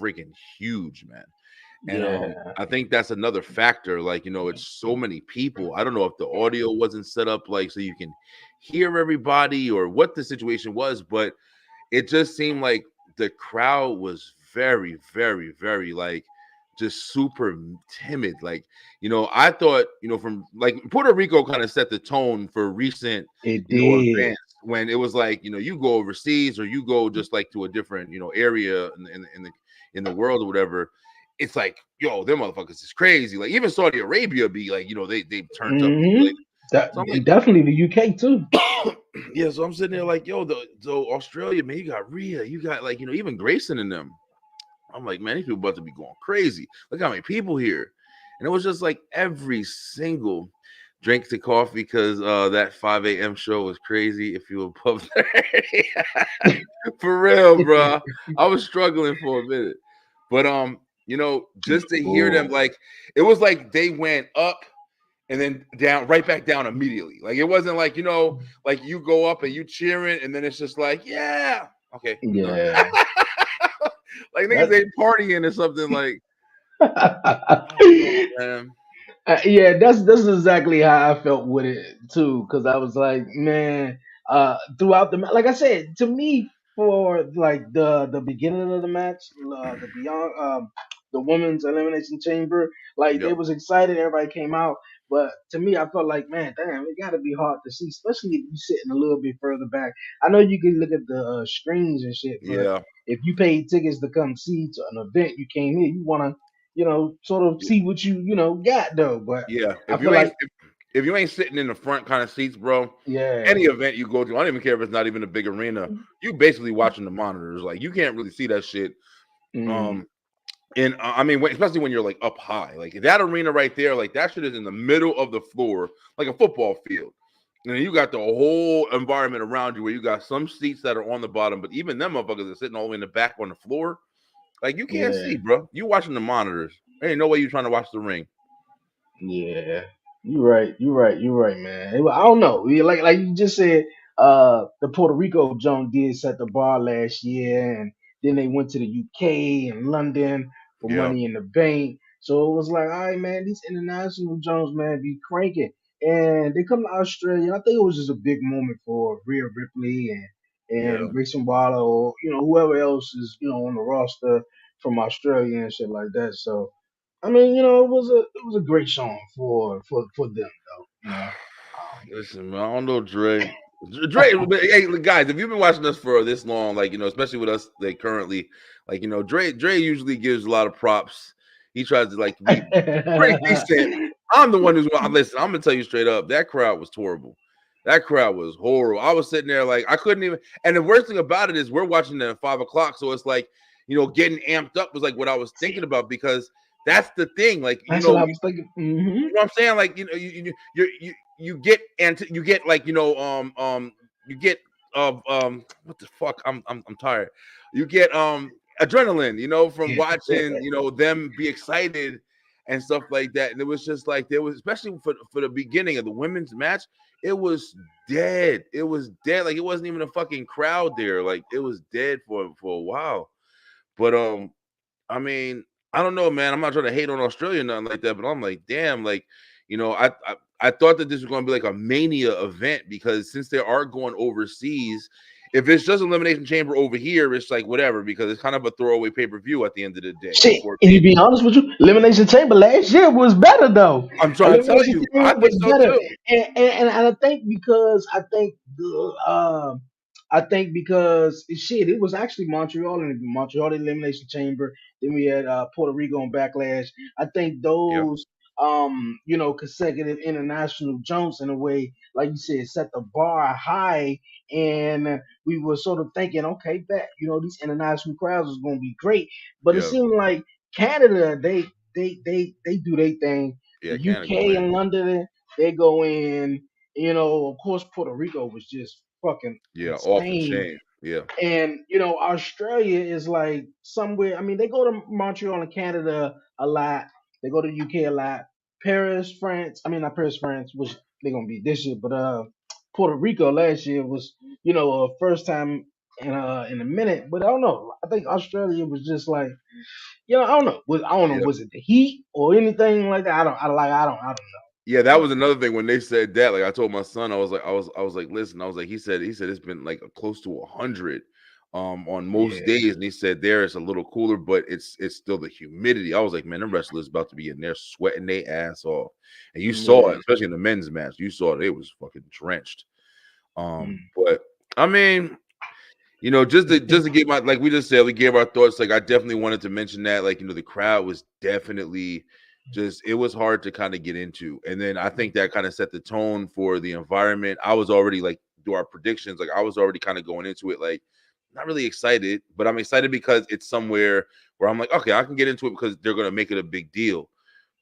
freaking huge, man. And Yeah. I think that's another factor. Like, it's so many people. I don't know if the audio wasn't set up like so you can hear everybody or what the situation was, but it just seemed like the crowd was very, very, very like just super timid. Like, I thought, from like Puerto Rico kind of set the tone for recent, It did. events when it was like, you go overseas or you go just like to a different, area in the world or whatever. It's like, yo, them motherfuckers is crazy. Like even Saudi Arabia be like, they've turned up. Hmm. Like, so I'm like, And definitely the UK too. yeah, so I'm sitting there like, yo, so Australia, man, you got Rhea, you got like, even Grayson in them. I'm like, man, these people about to be going crazy. Look how many people here. And it was just like every single drink to coffee because that 5 a.m. show was crazy. If you were pub 30. For real, bro. I was struggling for a minute. But just to hear them, Oh. like it was like they went up and then down, right back down immediately. Like it wasn't like, like you go up and you cheering, and then it's just like, yeah, okay, I'm done. Yeah. Like niggas That ain't partying or something. Like, I don't know, man. yeah, that's exactly how I felt with it too. Because I was like, man, throughout like I said, to me, for like the beginning of the match, the beyond the women's elimination chamber, like they Yep. was excited, everybody came out. But to me, I felt like, man, damn, it got to be hard to see, especially if you sitting a little bit further back. I know you can look at the screens and shit, but Yeah. if you paid tickets to come see to an event, you came here, you wanna sort of see what got though. But Yeah. I If feel you ain't like, if you ain't sitting in the front kind of seats, bro, yeah, any event you go to, I don't even care if it's not even a big arena. You basically watching the monitors. Like you can't really see that shit. mm, Um, and I mean, especially when you're like up high, like that arena right there, like that shit is in the middle of the floor, like a football field. And then you got the whole environment around you where you got some seats that are on the bottom, but even them motherfuckers are sitting all the way in the back on the floor. Like you can't yeah, see, bro. You watching the monitors. There ain't no way you trying to watch the ring. yeah. You're right, man. I don't know. Like you just said, the Puerto Rico Jones did set the bar last year, and then they went to the UK and London for Yeah, Money in the Bank. So it was like, all right, man, these international Jones, man, be cranking. And they come to Australia. I think it was just a big moment for Rhea Ripley and yeah. Grayson Waller, or whoever else is on the roster from Australia and shit like that. So I mean, it was a great song for them though. Listen, man, I don't know Dre. Dre, but, hey, guys, if you've been watching us for this long, like especially with us, like currently, like Dre usually gives a lot of props. He tries to like be pretty decent. I'm the one who's listen. I'm gonna tell you straight up, that crowd was horrible. That crowd was horrible. I was sitting there like I couldn't even. And the worst thing about it is we're watching it at 5 o'clock, so it's like getting amped up was like what I was thinking about because that's the thing. Like That's what I was thinking. you know what I'm saying? Like you get and you get like you get what the fuck? I'm tired. You get adrenaline, from watching them be excited and stuff like that. And it was just like there was especially for the beginning of the women's match, it was dead. It was dead. Like it wasn't even a fucking crowd there. Like it was dead for a while. But I mean, I don't know, man. I'm not trying to hate on Australia, or nothing like that, but I'm like, damn, like, I thought that this was going to be like a mania event because since they are going overseas, if it's just elimination chamber over here, it's like whatever because it's kind of a throwaway pay per view at the end of the day Shit, for and to be people. honest with you, Elimination Chamber last year was better though. I'm trying to tell Elimination you, I Chamber think was so better, too. and I think because shit, it was actually Montreal and Montreal the Elimination Chamber. Then we had Puerto Rico and Backlash. I think Yeah, those consecutive international jumps in a way, like you said, set the bar high, and we were sort of thinking, okay, bet these international crowds is going to be great, but it yeah, seemed like Canada, they do their thing. The yeah. Canada go UK in. and London, they go in. Of course, Puerto Rico was just fucking Yeah, off the insane. chain. Yeah, And Australia is like somewhere. I mean, they go to Montreal and Canada a lot. They go to UK a lot. Paris, France. I mean, not Paris, France, which they're gonna be this year, but Puerto Rico last year was a first time. in a minute. But I don't know. I think Australia was just like, you know, I don't know. I don't know. Yeah. Was it the heat or anything like that? I don't know. Yeah, that But was another thing when they said that. Like I told my son, I was like, listen, I was like, he said it's been like close to 100 on most yeah, days, and he said there it's a little cooler, but it's still the humidity. I was like, man, the wrestlers about to be in there sweating their ass off, and you saw it, yeah. especially in the men's match. You saw it; it was fucking drenched. Mm. But I mean, just to get my like we just said, we gave our thoughts. Like I definitely wanted to mention that, like the crowd was definitely just it was hard to kind of get into, and then I think that kind of set the tone for the environment. I was already like do our predictions, like I was already kind of going into it like not really excited, but I'm excited because it's somewhere where I'm like, okay, I can get into it because they're gonna make it a big deal.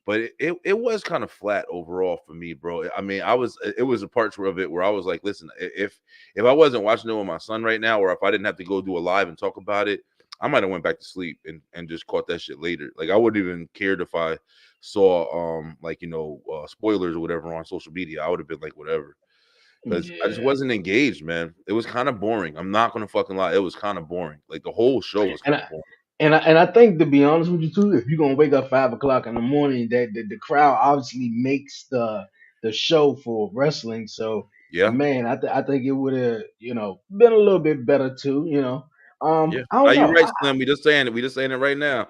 But it was kind of flat overall for me, bro. I mean, it was a part of it where I was like, listen, if I wasn't watching it with my son right now, or if I didn't have to go do a live and talk about it, I might have went back to sleep and just caught that shit later. Like I wouldn't even cared if I saw like spoilers or whatever on social media. I would have been like whatever because I just Yeah. wasn't engaged, man. It was kind of boring. I'm not gonna fucking lie. It was kind of boring. Like the whole show was And kind of boring. I think to be honest with you too, if you're gonna wake up 5 o'clock in the morning, that the crowd obviously makes the show for wrestling. So Yeah, man, I think it would have been a little bit better too. yeah. I Now don't you're know. right, Slim. We just saying it. We just saying it right now.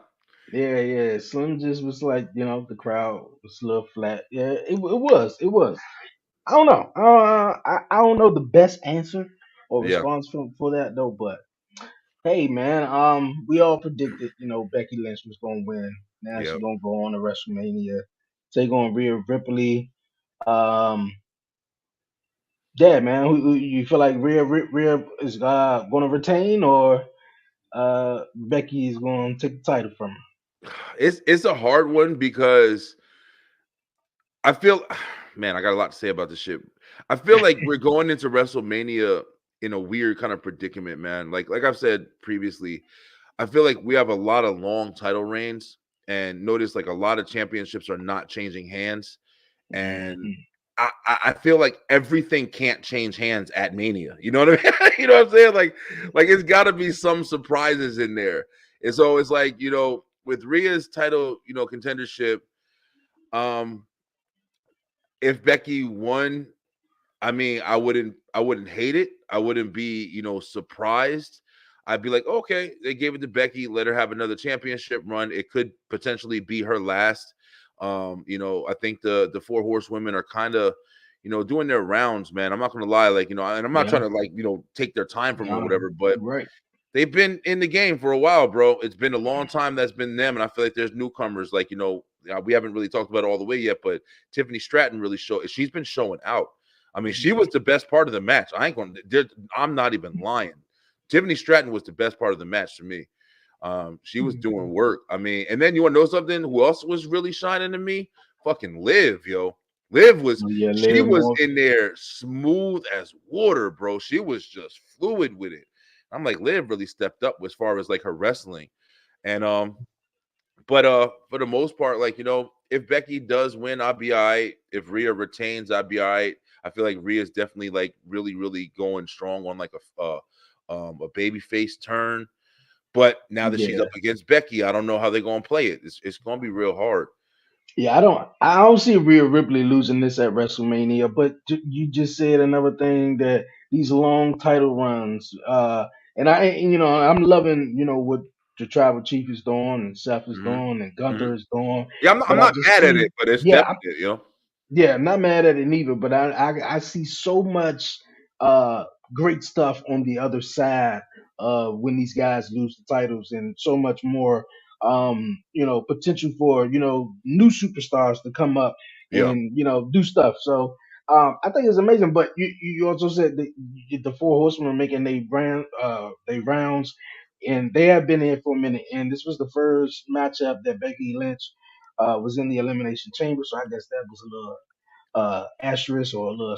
Yeah, yeah. Slim just was like, the crowd was a little flat. Yeah, it was. I don't know. I don't know the best answer or Yeah. response for that though. But hey, man, we all predicted, Becky Lynch was gonna win. Now Yeah. she's gonna go on to WrestleMania, take on Rhea Ripley. Um, yeah, man, you feel like Rhea is gonna retain, or Becky is gonna take the title from her? It's a hard one because I feel man, I got a lot to say about this shit. I feel like we're going into WrestleMania in a weird kind of predicament, man. Like I've said previously, I feel like we have a lot of long title reigns and notice like a lot of championships are not changing hands. And Mhm. I feel like everything can't change hands at Mania. You know what I mean? You know what I'm saying? Like it's got to be some surprises in there. And so it's like with Rhea's title, contendership. Um, if Becky won, I mean, I wouldn't hate it. I wouldn't be, surprised. I'd be like, okay, they gave it to Becky, let her have another championship run. It could potentially be her last. I think the four horsewomen are kind of, doing their rounds, man. I'm not gonna lie, like, and I'm not trying Yeah, to like, take their time from them or no, whatever, but you're right. they've been in the game for a while, bro. It's been a long time that's been them, and I feel like there's newcomers. Like we haven't really talked about it all the way yet, but Tiffany Stratton really she's been showing out. I mean, she was the best part of the match. I ain't going. to I'm not even lying. Tiffany Stratton was the best part of the match to me. She was doing work. I mean, and then you want to know something? Who else was really shining to me? Fucking Liv, yo. Liv was Oh, yeah, she Liv was Morgan. in there smooth as water, bro. She was just fluid with it. I'm like, Liv really stepped up as far as like her wrestling. And but for the most part, like, if Becky does win, I'll be all right. If Rhea retains, I'll be all right. I feel like Rhea's definitely like really, really going strong on like a baby face turn. But now that she's Yeah. up against Becky, I don't know how they're gonna play it. It's gonna be real hard. Yeah, I don't see Rhea Ripley losing this at WrestleMania, but you just said another thing that these long title runs, and I'm loving, what the Tribal Chief is doing and Seth is Hmm. doing and Hmm. Gunther is doing, Yeah, I'm but I not just mad at see, it, but it's yeah, definite. yeah, I'm not mad at it neither, but I see so much uh great stuff on the other side when these guys lose the titles, and so much more potential for new superstars to come up Yeah. and do stuff. So I think it's amazing. But you also said that the four horsemen are making they rounds, and they have been here for a minute, and this was the first matchup that Becky Lynch was in the elimination chamber, so I guess that was a little asterisk, or a little,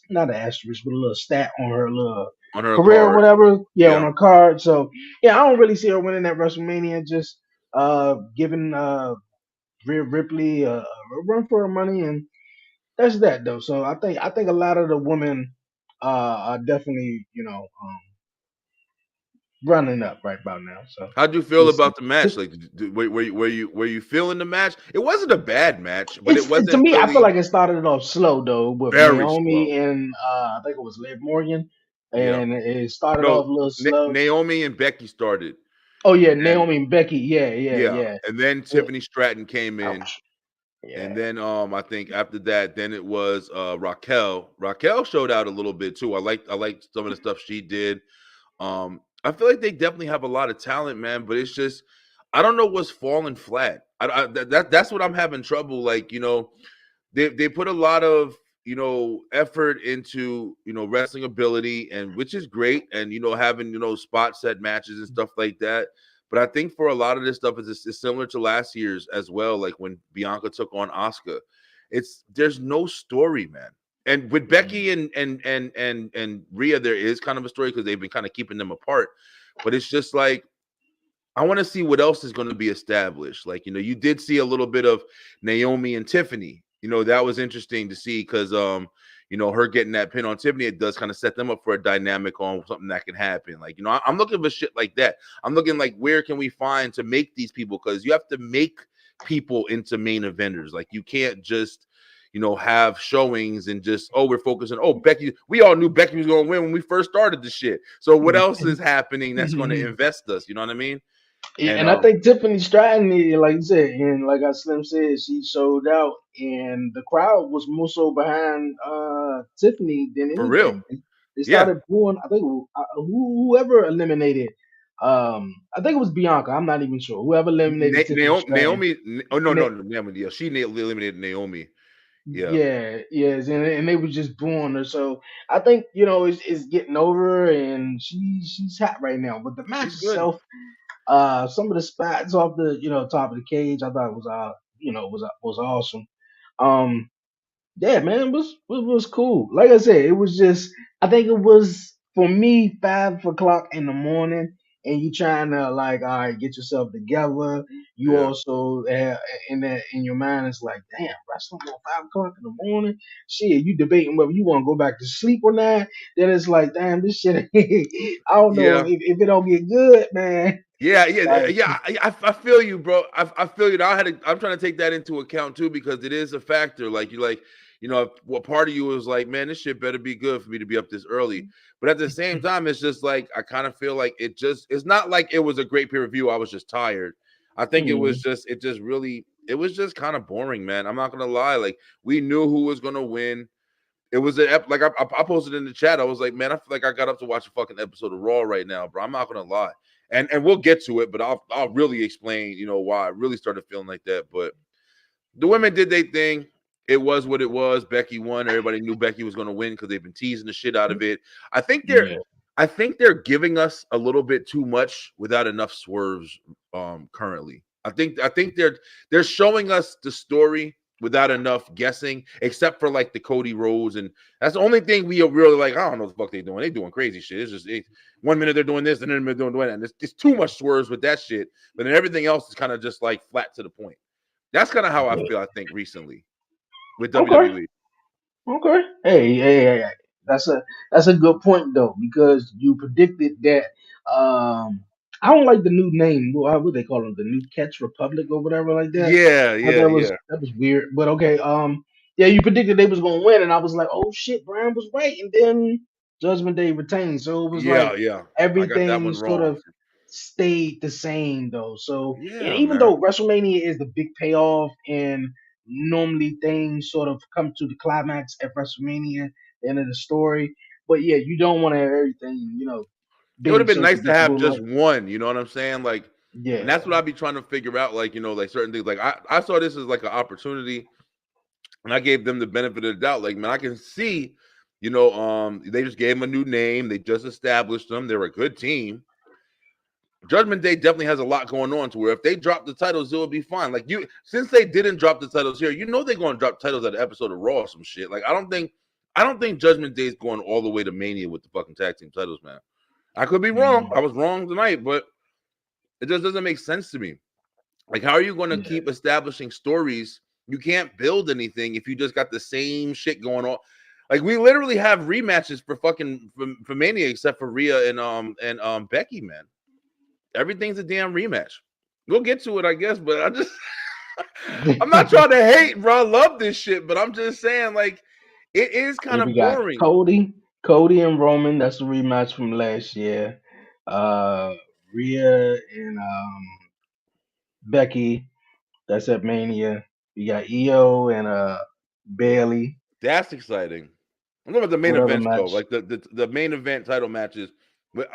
not an asterisk, but a little stat on her little On her career or card. whatever. Yeah, on Yeah. her card. So yeah, I don't really see her winning at WrestleMania. Just giving Rhea Ripley a run for her money, and that's that though. So I think a lot of the women are definitely running up right about now. So How'd you feel we'll see. about the match? Like, were you feeling the match? It wasn't a bad match, but it To wasn't me, I feel really like it started off slow though with very Naomi slow. and I think it was Liv Morgan, Yeah. and it started No, off a little slow. Naomi and Becky started, Oh yeah, and then Naomi and Becky. Yeah, yeah, yeah, yeah. and then Yeah. Tiffany Stratton came in, Ouch. and Yeah. then I think after that, then it was Raquel. Raquel showed out a little bit too. I liked some of the stuff she did. I feel like they definitely have a lot of talent, man, but it's just I don't know what's falling flat. That's what I'm having trouble. Like, they put a lot of effort into wrestling ability, and which is great, and having spot set matches and stuff like that. But I think for a lot of this stuff is similar to last year's as well. Like when Bianca took on Asuka, there's no story, man. And with Mhm. Becky and Rhea, there is kind of a story because they've been kind of keeping them apart. But it's just like I want to see what else is going to be established. Like, you did see a little bit of Naomi and Tiffany. That was interesting to see because her getting that pin on Tiffany, it does kind of set them up for a dynamic on something that can happen. Like, I'm looking for shit like that. I'm looking like where can we find to make these people, because you have to make people into main eventers. Like, you can't just have showings and just, we're focusing. Oh, Becky, we all knew Becky was going to win when we first started the shit. So what else is happening that's going to invest us? You know what I mean? Yeah, And and I think Tiffany Stratton, like you said, and like I Slim said, she showed out, and the crowd was more so behind Tiffany than for real, anything. They yeah. started booing. I think whoever eliminated, I think it was Bianca. I'm not even sure. Whoever eliminated Tiffany Naomi, Stratton. oh no, Na- no, no, Naomi, yeah, she eliminated Naomi. Yeah, yeah, yes, and they was just booing her. So I think it's getting over, and she's hot right now. But the match she's good. itself. Some of the spots off the top of the cage, I thought it was was awesome. Um, yeah, man, it was cool. Like I said, it was just I think it was for me 5 o'clock in the morning, and you trying to like, all right, get yourself together. You Yeah, also in your mind it's like, damn, wrestling at 5 o'clock in the morning. Shit, you debating whether you want to go back to sleep or not. Then it's like, damn, this shit. I don't know yeah. if it don't get good, man. Yeah, yeah, Like, yeah. I feel you, bro. I feel you. I'm trying to take that into account too because it is a factor. Like what part of you was like, man, this shit better be good for me to be up this early. But at the same time, it's just like I kind of feel like it's not like it was a great peer review. I was just tired. I think mm, it was just kind of boring, man. I'm not gonna lie. Like we knew who was gonna win. It was like I posted in the chat. I was like, man, I feel like I got up to watch a fucking episode of Raw right now, bro. I'm not gonna lie, and we'll get to it, but I'll really explain, why I really started feeling like that. But the women did their thing. It was what it was. Becky won. Everybody knew Becky was gonna win because they've been teasing the shit out of it. I think they're yeah, I think they're giving us a little bit too much without enough swerves currently. I think they're showing us the story without enough guessing, except for like the Cody Rhodes, and that's the only thing we are really like. I don't know what the fuck they doing. They doing crazy shit. It's just 1 minute they're doing this, and then they're doing that, and it's too much swerves with that shit. But then everything else is kind of just like flat to the point. That's kind of how I yeah. feel. I think recently with Okay, WWE. okay. Hey. That's a good point though because you predicted that. Um, I don't like the new name. What they call them? The New Catch Republic or whatever like that. Yeah, But yeah, that was yeah, that was weird. But okay. Yeah, you predicted they was gonna win, and I was like, oh shit, Brian was right, and then Judgment Day retained. So it was like yeah. I got that everything one sort wrong. of stayed the same though. So and Yeah, even man. though WrestleMania is the big payoff, and normally things sort of come to the climax at WrestleMania, the end of the story. But yeah, you don't want to have everything, It would have being been so nice to have predictable. just Like, one. You know what I'm saying? Like, and yeah, that's what I'd be trying to figure out. Like, like certain things. Like, I saw this as like an opportunity, and I gave them the benefit of the doubt. Like, man, I can see, they just gave them a new name. They just established them. They're a good team. Judgment Day definitely has a lot going on to where if they drop the titles, it will be fine. Like since they didn't drop the titles here, they're going to drop titles at an episode of Raw or some shit. Like I don't think Judgment Day is going all the way to Mania with the fucking tag team titles, man. I could be wrong. mm, I was wrong tonight, but it just doesn't make sense to me. Like, how are you going to yeah, keep establishing stories? You can't build anything if you just got the same shit going on. Like we literally have rematches for fucking for Mania, except for Rhea and Becky, man. Everything's a damn rematch. We'll get to it, I guess, but I'm not trying to hate, bro. I love this shit, but I'm just saying, like, it is kind Here of we got boring. Cody and Roman. That's a rematch from last year. Uh, Rhea and Becky. That's at Mania. We got Io and Bailey. That's exciting. I'm talking about the main What other events though, match? like the main event title matches.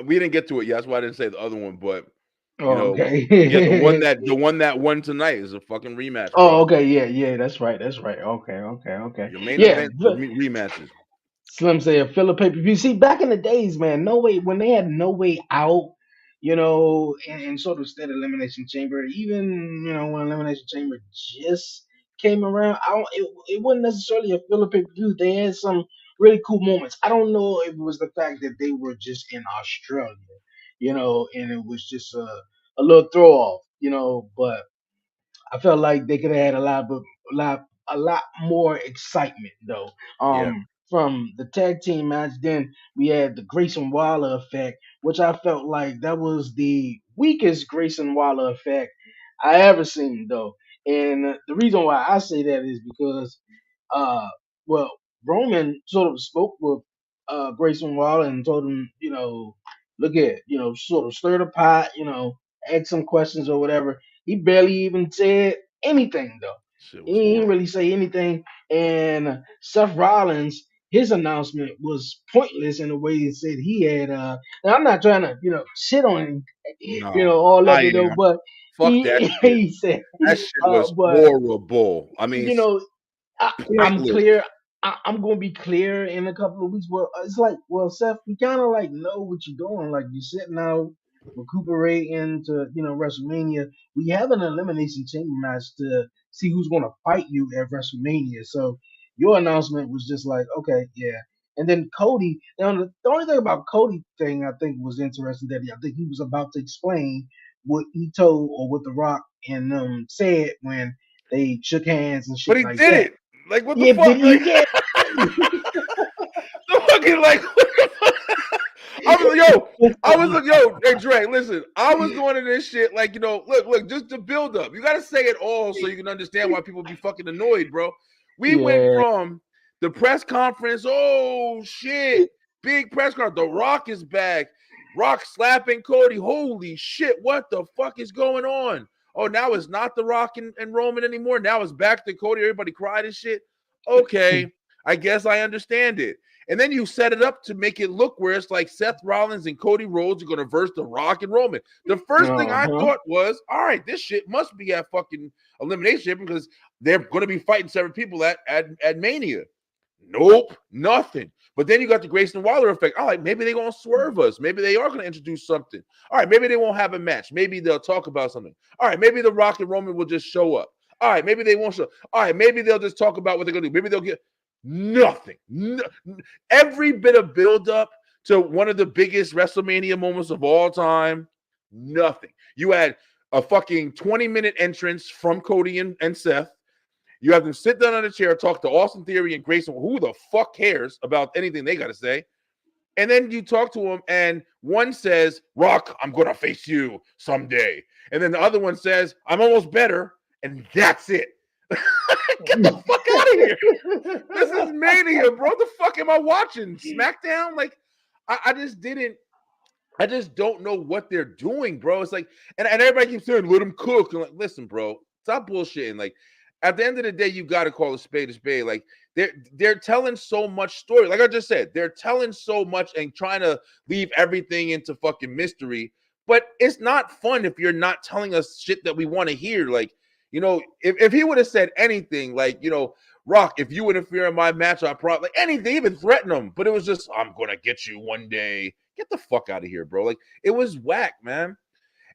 We didn't get to it yet. That's why I didn't say the other one, but you Oh, know, yeah, okay. the one that won tonight is a fucking rematch, Oh, bro. okay. Yeah, yeah. That's right. That's right. Okay, okay, okay. Your main Yeah. event are rematches. Slim said filler pay per view. See, back in the days, man, no way when they had no way out, and sort of state elimination chamber, even when elimination chamber just came around, I don't. It wasn't necessarily a filler pay per view. They had some really cool moments. I don't know if it was the fact that they were just in Australia, and it was just a little throw off, but. I felt like they could have had a lot more excitement though. Yeah, From the tag team match, then we had the Grayson Waller effect, which I felt like that was the weakest Grayson Waller effect I ever seen though. And the reason why I say that is because, uh, well, Roman sort of spoke with Grayson Waller and told him, look at, sort of stir the pot, ask some questions or whatever. He barely even said anything though. shit was He didn't horrible. really say anything. And Seth Rollins, his announcement was pointless in the way he said he had. Now I'm not trying to shit on him, No, all of I it though, am. but Fuck that shit. he said, That shit was but horrible. I mean, you know I'm pointless. clear. I'm gonna be clear in a couple of weeks. Well, it's like, well, Seth, we kind of like know what you're doing. Like you're sitting out, recuperating to WrestleMania. We have an elimination chamber match to see who's gonna fight you at WrestleMania. So your announcement was just like, okay, yeah. And then Cody. Now the only thing about Cody thing I think was interesting that I think he was about to explain what he told or what The Rock and said when they shook hands and But shit he like did that. it. Like what the Yeah, fuck? did Like he did. the fucking like. I was like, yo, I was like, yo, hey Dre, listen, I was going to this shit like, look, just to build up. You got to say it all so you can understand why people be fucking annoyed, bro. We went Yeah. from the press conference, oh shit, big press conference. The Rock is back. Rock slapping Cody. Holy shit, what the fuck is going on? Oh, now it's not The Rock and Roman anymore. Now it's back to Cody. Everybody cried and shit. Okay, I guess I understand it. And then you set it up to make it look where it's like Seth Rollins and Cody Rhodes are going to verse The Rock and Roman. The first thing I Uh-huh. thought was, all right, this shit must be at fucking Elimination because they're going to be fighting seven people at Mania. Nope, nothing. But then you got the Grayson Waller effect. All right, maybe they're going to swerve us. Maybe they are going to introduce something. All right, maybe they won't have a match. Maybe they'll talk about something. All right, maybe The Rock and Roman will just show up. All right, maybe they won't show. All right, maybe they'll just talk about what they're going to do. Maybe they'll get nothing. Every bit of build up to one of the biggest WrestleMania moments of all time, nothing. You had a fucking 20-minute entrance from Cody and Seth. You have them sit down on a chair, talk to Austin Theory and Grayson. Who the fuck cares about anything they got to say? And then you talk to them, and one says, Rock, I'm going to face you someday. And then the other one says, I'm almost better. And that's it. Get the fuck out of here. This is Mania, bro. The fuck am I watching? SmackDown? Like, I just didn't. I just don't know what they're doing, bro. It's like, and everybody keeps saying, let them cook. I'm like, listen, bro, stop bullshitting. Like, at the end of the day, you got to call a spade a spade. Like, they're telling so much story. Like I just said, they're telling so much and trying to leave everything into fucking mystery. But it's not fun if you're not telling us shit that we want to hear. Like, if he would have said anything, like, Rock, if you interfere in my match, I probably like anything, even threaten him. But it was just, I'm gonna get you one day. Get the fuck out of here, bro. Like it was whack, man.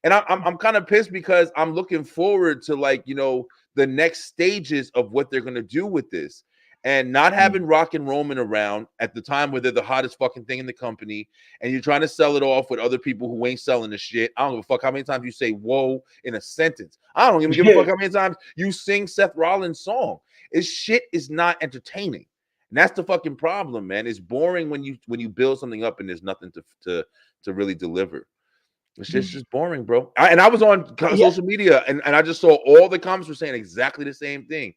And I'm kind of pissed because I'm looking forward to like the next stages of what they're gonna do with this, and not having Rock and Roman around at the time where they're the hottest fucking thing in the company, and you're trying to sell it off with other people who ain't selling the shit. I don't give a fuck how many times you say "whoa" in a sentence. I don't even give a fuck how many times you sing Seth Rollins' song. This shit is not entertaining. And that's the fucking problem, man. It's boring when you build something up and there's nothing to really deliver. It's just boring, bro. I was on Yeah. social media and I just saw all the comments were saying exactly the same thing.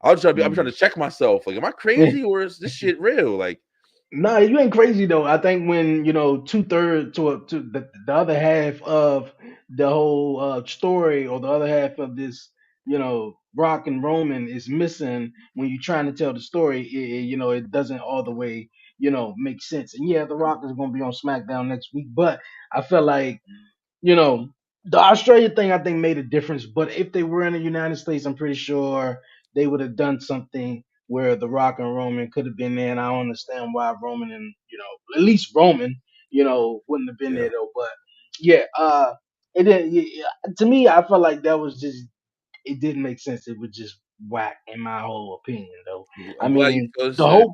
I'm trying to check myself. Like, am I crazy or is this shit real? Like, No, you ain't crazy though. I think when 2/3 to the other half of the whole story, or the other half of this, Rock and Roman is missing when you're trying to tell the story. It doesn't all the way make sense. And yeah, the Rock is going to be on SmackDown next week, but I felt like you know, the Australia thing I think made a difference. But if they were in the United States, I'm pretty sure they would have done something where The Rock and Roman could have been there. And I don't understand why Roman and at least Roman, wouldn't have been yeah. there though. But yeah, it didn't. To me, I felt like that was just it didn't make sense. It was just whack in my whole opinion though. I I'm glad you mean, feel the the same.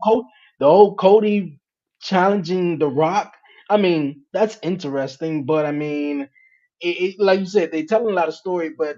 whole Cody challenging The Rock. I mean, that's interesting, but I mean, like you said, they telling a lot of story, but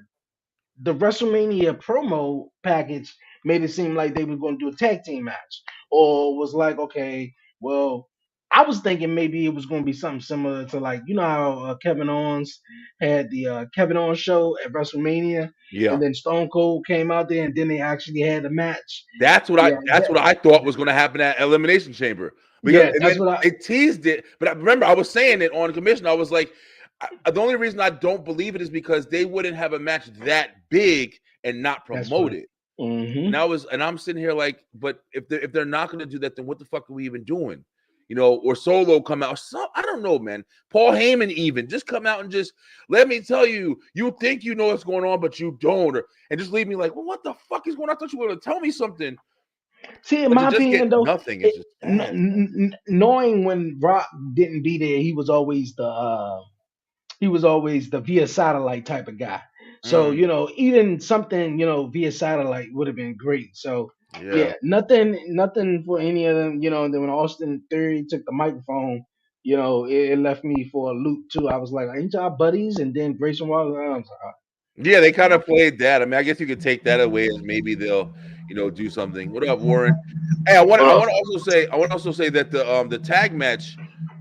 the WrestleMania promo package made it seem like they were going to do a tag team match, or was like, okay, well, I was thinking maybe it was going to be something similar to, like, how Kevin Owens had the Kevin Owens show at WrestleMania, Yeah. and then Stone Cold came out there, and then they actually had a match. That's what Yeah, I thought was going to happen at Elimination Chamber because yeah, and that's then what I. they teased it. But I remember I was saying it on commission. I was like, the only reason I don't believe it is because they wouldn't have a match that big and not That's what. promote it. Hmm. And I'm sitting here like, but if they're not going to do that, then what the fuck are we even doing? Or Solo come out. I don't know, man. Paul Heyman even just come out and just let me tell you, you think you know what's going on, but you don't, and just leave me like, well, what the fuck is going on? I thought you were going to tell me something, See, in but to my just get opinion, though, nothing is just bad. knowing when Rock didn't be there, he was always the via satellite type of guy. So Mm, even something via satellite would have been great. So yeah, yeah, nothing for any of them. And then when Austin Theory took the microphone, it left me for a loop too. I was like, ain't y'all buddies? And then Grayson Waller, I was like, yeah. They kind oh, of okay. played that. I mean, I guess you could take that away as maybe they'll, do something. What up, Warren? Hey, I Well, want to also say that the tag match,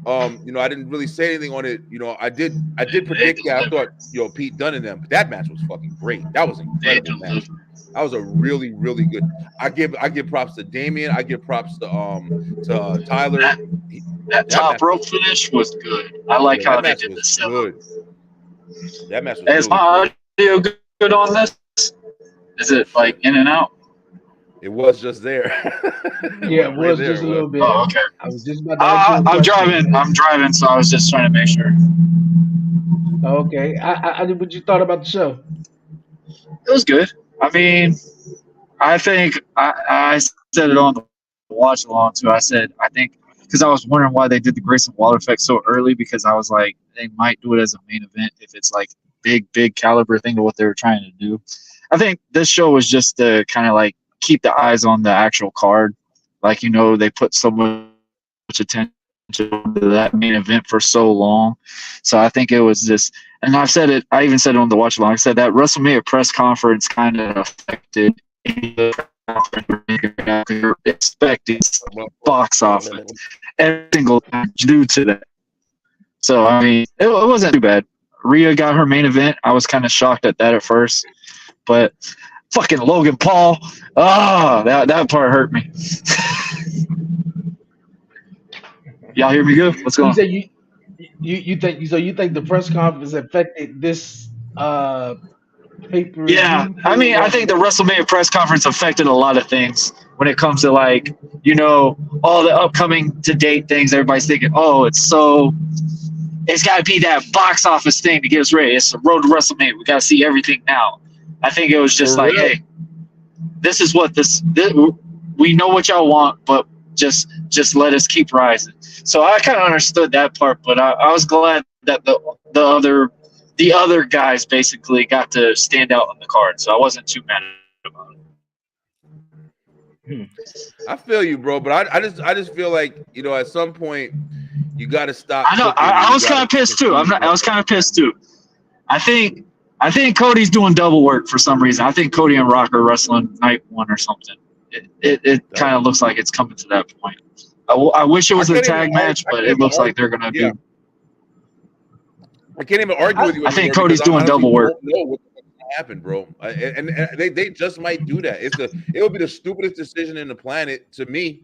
I didn't really say anything on it. I did they predict that. I thought, delivered. Pete Dunne and them, but that match was fucking great. That was an They incredible match. delivered. That was a really, really good. I give props to Damien. I give props to Tyler. That He, that that top match was rope finish was good. I like yeah, that how they match did the was setup. good. That match was Hey, is really good. my audio good on this? Is Oh it like shit. in and out? It was just there. It Yeah, was it right was there. just It a was. little bit. Oh, okay. I was just about to ask you a I'm question. driving. I'm driving, so I was just trying to make sure. Okay, what you thought about the show? It was good. I mean, I think I said it on the watch along too. I think because I was wondering why they did the Grayson Waller effect so early, because I was like, they might do it as a main event if it's like big caliber thing to what they were trying to do. I think this show was just to kind of like keep the eyes on the actual card. Like, they put so much attention to that main event for so long. So I think it was just, and I even said it on the watch along. I said that WrestleMania press conference kind of affected any of the conference because you're expecting box office every single time due to that. So I mean, it wasn't too bad. Rhea got her main event. I was kind of shocked at that at first, but fucking Logan Paul, that part hurt me. Y'all hear me good? What's So you going on? said you think the press conference affected this pay per Yeah, view I for mean, I think the WrestleMania press conference affected a lot of things when it comes to like, all the upcoming to date things. Everybody's thinking, oh, it's got to be that box office thing to get us ready. It's the road to WrestleMania. We got to see everything now. I think it was just For like, real. hey, this is what this we know what y'all want, but just let us keep rising. So I kind of understood that part, but I was glad that the other guys basically got to stand out on the card. So I wasn't too mad about Hmm. I feel you, bro, but I just feel like at some point you got to stop I know. cooking and I you was got kind to of pissed too. confuse I was kind of motherfuckers. pissed too. I think Cody's doing double work for some reason. I think Cody and Rock are wrestling night one or something. It That kind would of be. looks like it's coming to that point. I wish it I was a can't even tag argue. match, I but can't it even looks like argue. they're gonna Yeah, be. I can't even argue I, with you I think anymore because Cody's I doing honestly double work. don't know what the fuck's gonna happen, bro. And they just might do that. It would be the stupidest decision in the planet to me.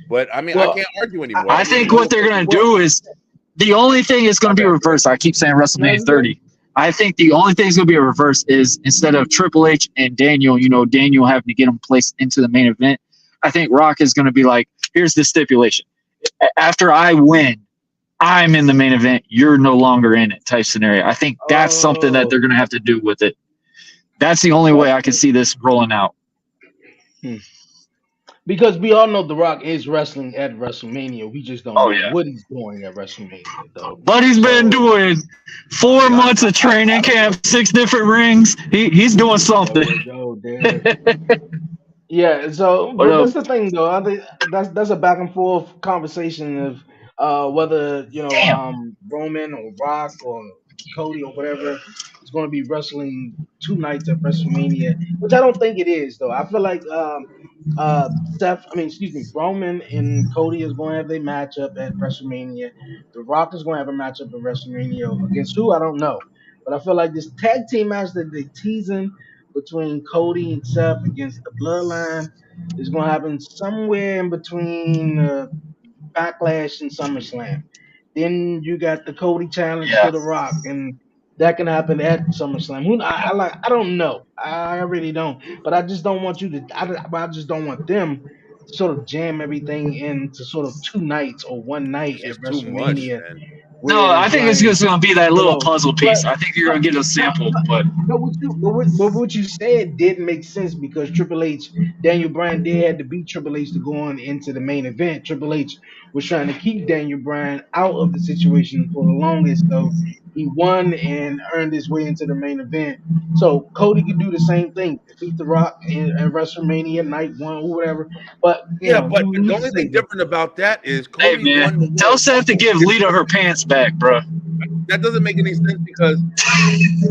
But I mean, I well, can't argue I, anymore. I I don't even think know what what they're fucking. gonna well, do is the only thing is My gonna be bad. Go ahead. reversed. I keep saying no, WrestleMania it's good. 30. I think the only thing is gonna be a reverse is instead of Triple H and Daniel, Daniel having to get him placed into the main event. I think Rock is gonna be like, here's the stipulation. After I win, I'm in the main event. You're no longer in it. Type scenario. I think that's something that Oh, they're gonna have to do with it. That's the only well, I way I can think, see this rolling out. hmm. Because we all know The Rock is wrestling at WrestleMania. We just don't Oh know yeah. what he's doing at WrestleMania, though. But he's been So, doing four Yeah, months of training I don't camp, know. 6 different rings. He's doing There something. we go, there. Yeah, so What but up? that's the thing though. I think that's a back and forth conversation of whether Damn. Roman or Rock or Cody or whatever is going to be wrestling two nights at WrestleMania, which I don't think it is though. I feel like excuse me, Roman and Cody is going to have their matchup at WrestleMania. The Rock is going to have a matchup at WrestleMania against who I don't know, but I feel like this tag team match that they teasing between Cody and Seth against the Bloodline is going to happen somewhere in between Backlash and SummerSlam. Then you got the Cody challenge Yeah. to The Rock, and that can happen at SummerSlam. I don't know. I really don't. But I just don't want you to. I just don't want them to sort of jam everything into sort of two nights or one night it's at just too much, WrestleMania, man. No, where I it's think it's like just gonna be that you little know. puzzle But piece. I think you're but gonna get a but sample, but but but what you said did make sense because Triple H, Daniel Bryan did had to beat Triple H to go on into the main event. Triple H was trying to keep Daniel Bryan out of the situation for the longest, so he won and earned his way into the main event. So Cody could do the same thing, defeat The Rock at WrestleMania night one or whatever. But Yeah, but who's the to only say thing though? different about that is hey Cody won the man, tell Royal Seth to Rumble. give Lita her pants back, bro. That doesn't make any sense because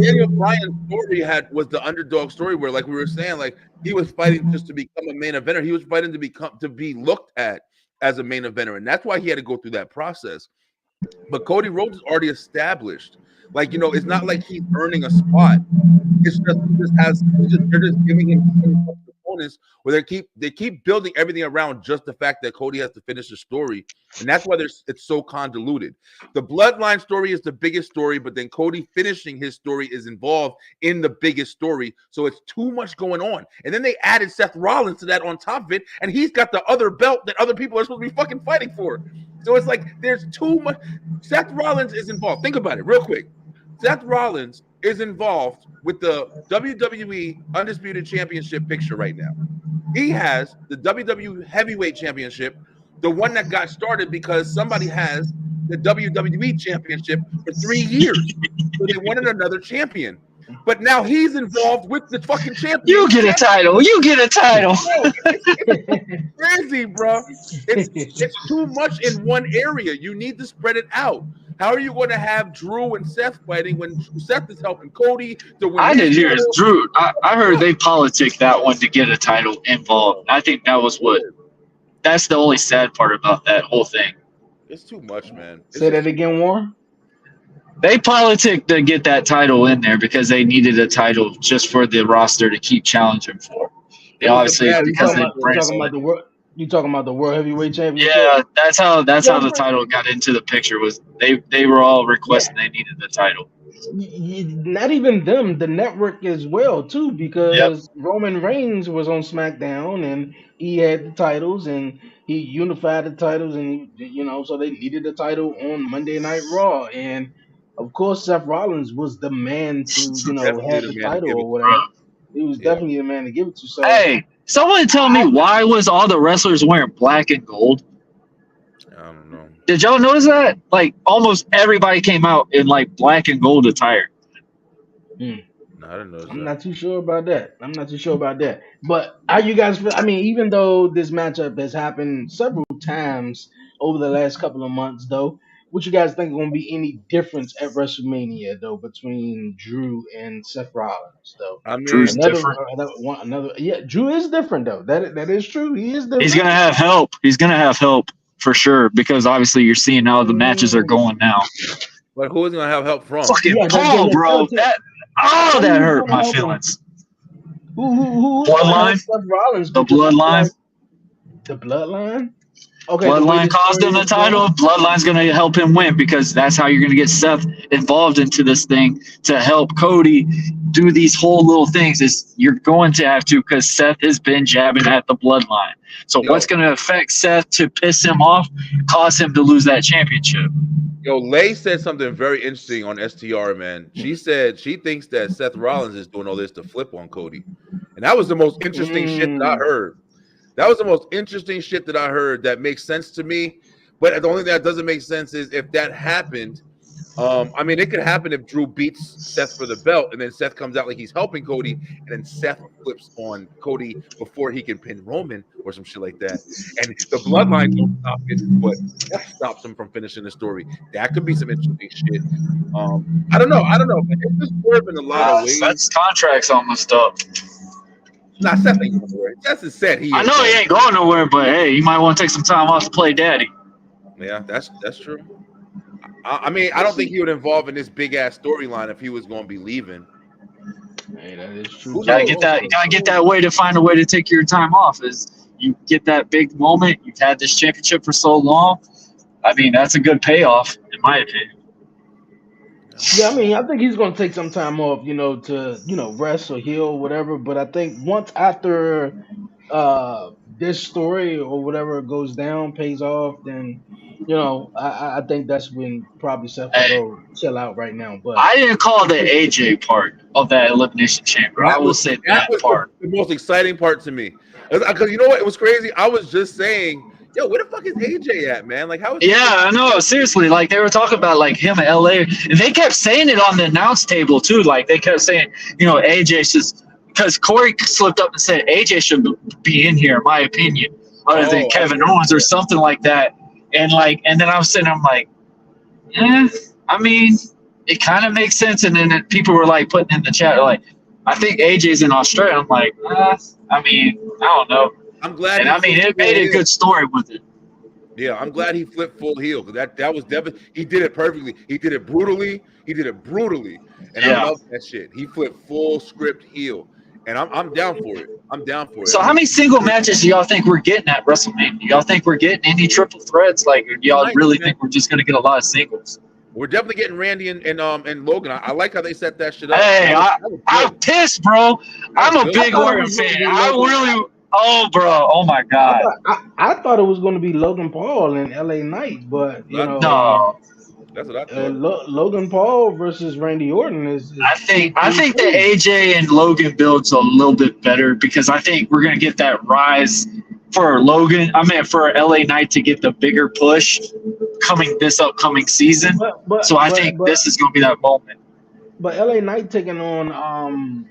Daniel Bryan's story had was the underdog story where, like we were saying, like he was fighting just to become a main eventer. He was fighting to be looked at as a main eventer, and that's why he had to go through that process. But Cody Rhodes is already established. Like it's not like he's earning a spot. It's just he just has he just they're just giving him certain opponents where they keep building everything around just the fact that Cody has to finish the story, and that's why it's so convoluted. The Bloodline story is the biggest story, but then Cody finishing his story is involved in the biggest story, so it's too much going on. And then they added Seth Rollins to that on top of it, and he's got the other belt that other people are supposed to be fucking fighting for. So it's like there's too much. Seth Rollins is involved. Think about it real quick. Seth Rollins is involved with the WWE Undisputed Championship picture right now. He has the WWE Heavyweight Championship, the one that got started because somebody has the WWE Championship for 3 years. So they wanted another champion. But now he's involved with the fucking You champion get a title. championship. You get a title. Bro, it's crazy, bro. It's too much in one area. You need to spread it out. How are you going to have Drew and Seth fighting when Seth is helping Cody to win I his did hear title? Drew. I heard Fuck, they politic that one to get a title involved. bro. I think that was what. That's the only sad part about that whole thing. It's too much, man. It's Say just that too much. again, Warren. They politic to get that title in there because they needed a title just for the roster to keep challenging for. It was a Obviously, it's bad You because talking they time about for you it, talking wrestle bro. about it. the world? You talking about the World Heavyweight Championship? Yeah, that's Yeah, how the title got into the picture. Was they were all yeah. requesting they needed the title. Not even them, the network as well too, Yep. because Roman Reigns was on SmackDown and he had the titles and he unified the titles and so they needed a title on Monday Night Raw and of course Seth Rollins was the man to Definitely have the the man to title give it or to. whatever. He was Yeah. definitely the man to give it to. So Hey, someone tell me I why was all the wrestlers wearing black and gold? I don't know. Did y'all notice that? Like almost everybody came out in like black and gold attire. hmm, No, I didn't notice I'm that. not too sure about that. I'm not too sure about that. But how you guys feel? I mean, even though this matchup has happened several times over the last couple of months, though, what you guys think going to be any difference at WrestleMania though between Drew and Seth Rollins though? I Drew's mean, different. Yeah, Drew is different though. That is true. He is He's different. gonna have help. He's gonna have help for sure because obviously you're seeing how the matches are Mm, going now. but who is gonna have help from? Fucking Paul, yeah. bro. Tell That me who's hurt going to my help him. feelings. Who's going to help Bloodline, Seth Rollins the because I feel like bloodline. the bloodline. Okay, the way Bloodline the cost story him the is going. title. Bloodline's going to help him win because that's how you're going to get Seth involved into this thing to help Cody do these whole little things. Is you're going to have to because Seth has been jabbing at the Bloodline. So what's Yo, going to affect Seth to piss him off, cause him to lose that championship? Lay said something very interesting on STR, man. She said she thinks that Seth Rollins is doing all this to flip on Cody, and that was the most interesting shit that I Mm, heard. That was the most interesting shit that I heard. That makes sense to me, but the only thing that doesn't make sense is if that happened. I mean, it could happen if Drew beats Seth for the belt, and then Seth comes out like he's helping Cody, and then Seth flips on Cody before he can pin Roman or some shit like that. And the bloodline don't stop it, but that stops him from finishing the story. That could be some interesting shit. I don't know. I don't know. It's just swerve in a lot of ways. Seth's contract's almost up. Nah, Seth ain't going nowhere. Seth has said he I ain't know he going ain't nowhere. going nowhere, but hey, you might want to take some time off to play daddy. Yeah, that's true. I mean, I don't think he would involve in this big ass storyline if he was going to be leaving. hey, that is true Who Gotta knows? get too. that. You gotta get that way to find a way to take your time off. Is you get that big moment. You've had this championship for so long. I mean, that's a good payoff, in my opinion. Yeah, I mean, I think he's going to take some time off, to rest or heal, whatever. But I think once after this story or whatever goes down, pays off, then I think that's when probably Seth will Hey, go chill out right now. But I didn't call the AJ part of that elimination chamber. I That will was say that that was part. the most exciting part to me. Because you know what? It was crazy. I was just saying, yo, where the fuck is AJ at, man? Like, how is he Yeah, still? I know. Seriously, like they were talking about like him in LA. And they kept saying it on the announce table too. Like they kept saying, AJ should, because Corey slipped up and said AJ should be in here, in my opinion, other than Oh, I Kevin didn't hear Owens or that. something like that. And then I was sitting, I'm like, eh, I mean, it kind of makes sense. And then people were like putting in the chat like, I think AJ's in Australia. I'm like, I mean, I don't know. I'm glad And he I mean, flipped it full made a heel. good story with it. Yeah, I'm glad he flipped full heel because that was devastating. He did it perfectly. He did it brutally. He did it brutally, and I Yeah. love that shit. He flipped full script heel, and I'm down for it. I'm down for it. So, how many single matches do y'all think we're getting at WrestleMania? Do y'all think we're getting any triple threats? Like, or do y'all Nice, really man. think we're just going to get a lot of singles? We're definitely getting Randy and Logan. I like how they set that shit up. Hey, That was I'm good. pissed, bro. That I'm was a good. I big thought it Orton was going to fan. be I Logan. really, oh, bro, oh my God. I thought it was going to be Logan Paul and LA Knight, but No, That's what I thought. Logan Paul versus Randy Orton is I pretty think the cool. AJ and Logan build's a little bit better because I think we're gonna get that rise for Logan. I mean, for LA Knight to get the bigger push coming this upcoming season. But but So I but think but this is gonna be that moment. but LA Knight taking on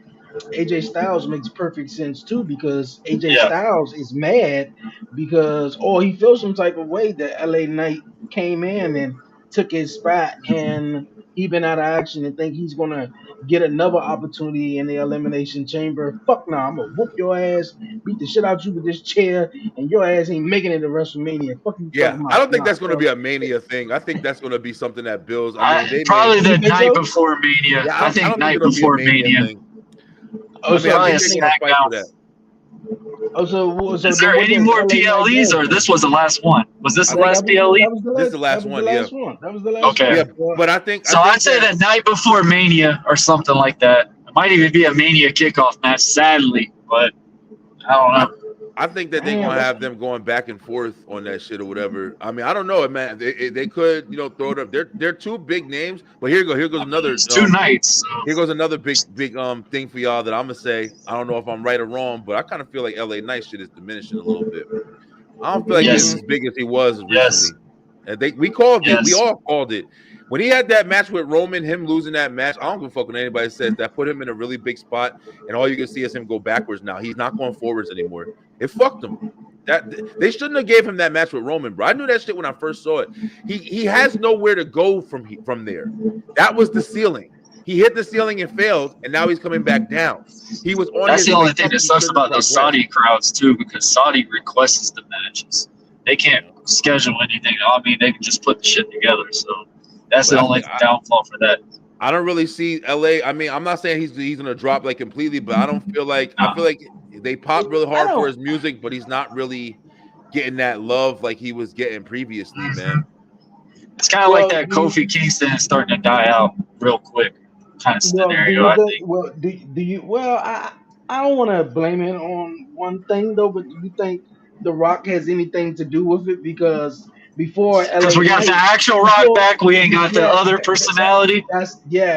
AJ Styles makes perfect sense too because AJ Yeah. Styles is mad because or he feels some type of way that LA Knight came in and took his spot and he been out of action and think he's gonna get another opportunity in the elimination chamber. Fuck no, I'm gonna whoop your ass, beat the shit out you with this chair, and your ass ain't making it to WrestleMania. Fuck you Yeah, talking I about? don't think Nah, that's going to bro. be a Mania thing. I think that's going to be something that builds. I mean, I they made. probably You the think night so? before Mania. Yeah, I I think don't think night it'll be a before Mania Mania. thing. Oh, I mean, so I Probably think a they're going to fight for SmackDown. that. so Is then there what any does more LA Knight PLEs have? or this was the last one? Was this I the I think think last PLE? this is the that last was the one. Yeah, last one. That was the last Okay. yeah, one. But but I So I'd think say that the night before Mania or something like that. It might even be a Mania kickoff match, sadly, but I don't I, know. I think that they're damn, going to that's have them going back and forth on that shit or whatever. I mean, I don't know, man. They could throw it up. They're two big names, but here goes I mean, another it's two nights. So. here goes another big thing for y'all that I'm gonna say. I don't know if I'm right or wrong, but I kind of feel like LA Knight shit is diminishing a little bit. I don't feel like he's Yes, as big as he was yes, recently. And we called it. We yes. all called it. When he had that match with Roman, him losing that match, I don't give a fuck what anybody says. That put him in a really big spot, and all you can see is him go backwards now. He's not going forwards anymore. It fucked him. That they shouldn't have gave him that match with Roman, bro. I knew that shit when I first saw it. He has nowhere to go from there. That was the ceiling. He hit the ceiling and failed, and now he's coming back down. He was on. That's his the only way thing up, that he sucks shouldn't about have those progressed. Saudi crowds too, because Saudi requests the matches. They can't schedule anything. I mean, they can just put the shit together. So that's the only downfall for that. I don't really see LA. I mean, I'm not saying he's gonna drop like completely, but I don't feel like I feel like they pop really hard for his music, but he's not really getting that love like he was getting previously, man. It's kind of like that Kofi Kingston is starting to die out real quick kind of Well, do scenario, you I think? think. Well, do you? Well, I don't want to blame it on one thing though, but do you think The Rock has anything to do with it? Because before Because LA we got the Knight, actual Rock before back, we ain't got the yeah, other personality. that's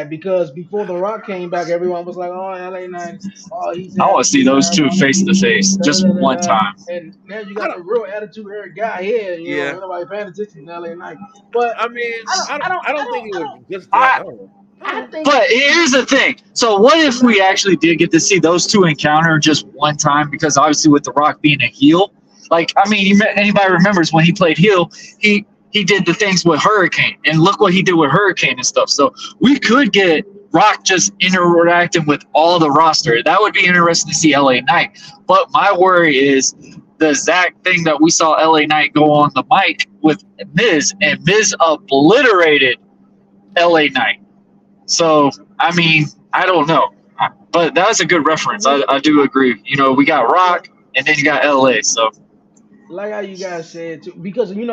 because before The Rock came back, everyone was like, "Oh, LA Knight, oh, he's I want to see attitude those era, two blah blah face to face da, just da, da, one da. time. And now you I got don't. the real attitude era guy here. You know, Yeah. ain't nobody paying attention to LA Knight. But I mean, I don't think it was just that. I, I don't know. I think but here's the thing. So what if we actually did get to see those two encounter just one time? Because obviously with The Rock being a heel, like I mean, anybody remembers when he played heel, he did the things with Hurricane, and look what he did with Hurricane and stuff. So we could get Rock just interacting with all the roster. That would be interesting to see LA Knight. But my worry is the exact thing that we saw LA Knight go on the mic with Miz, and Miz obliterated LA Knight. So, I mean, I don't know. But that's a good reference. I do agree. You know, we got Rock, and then you got LA. So, like how you guys said too, because you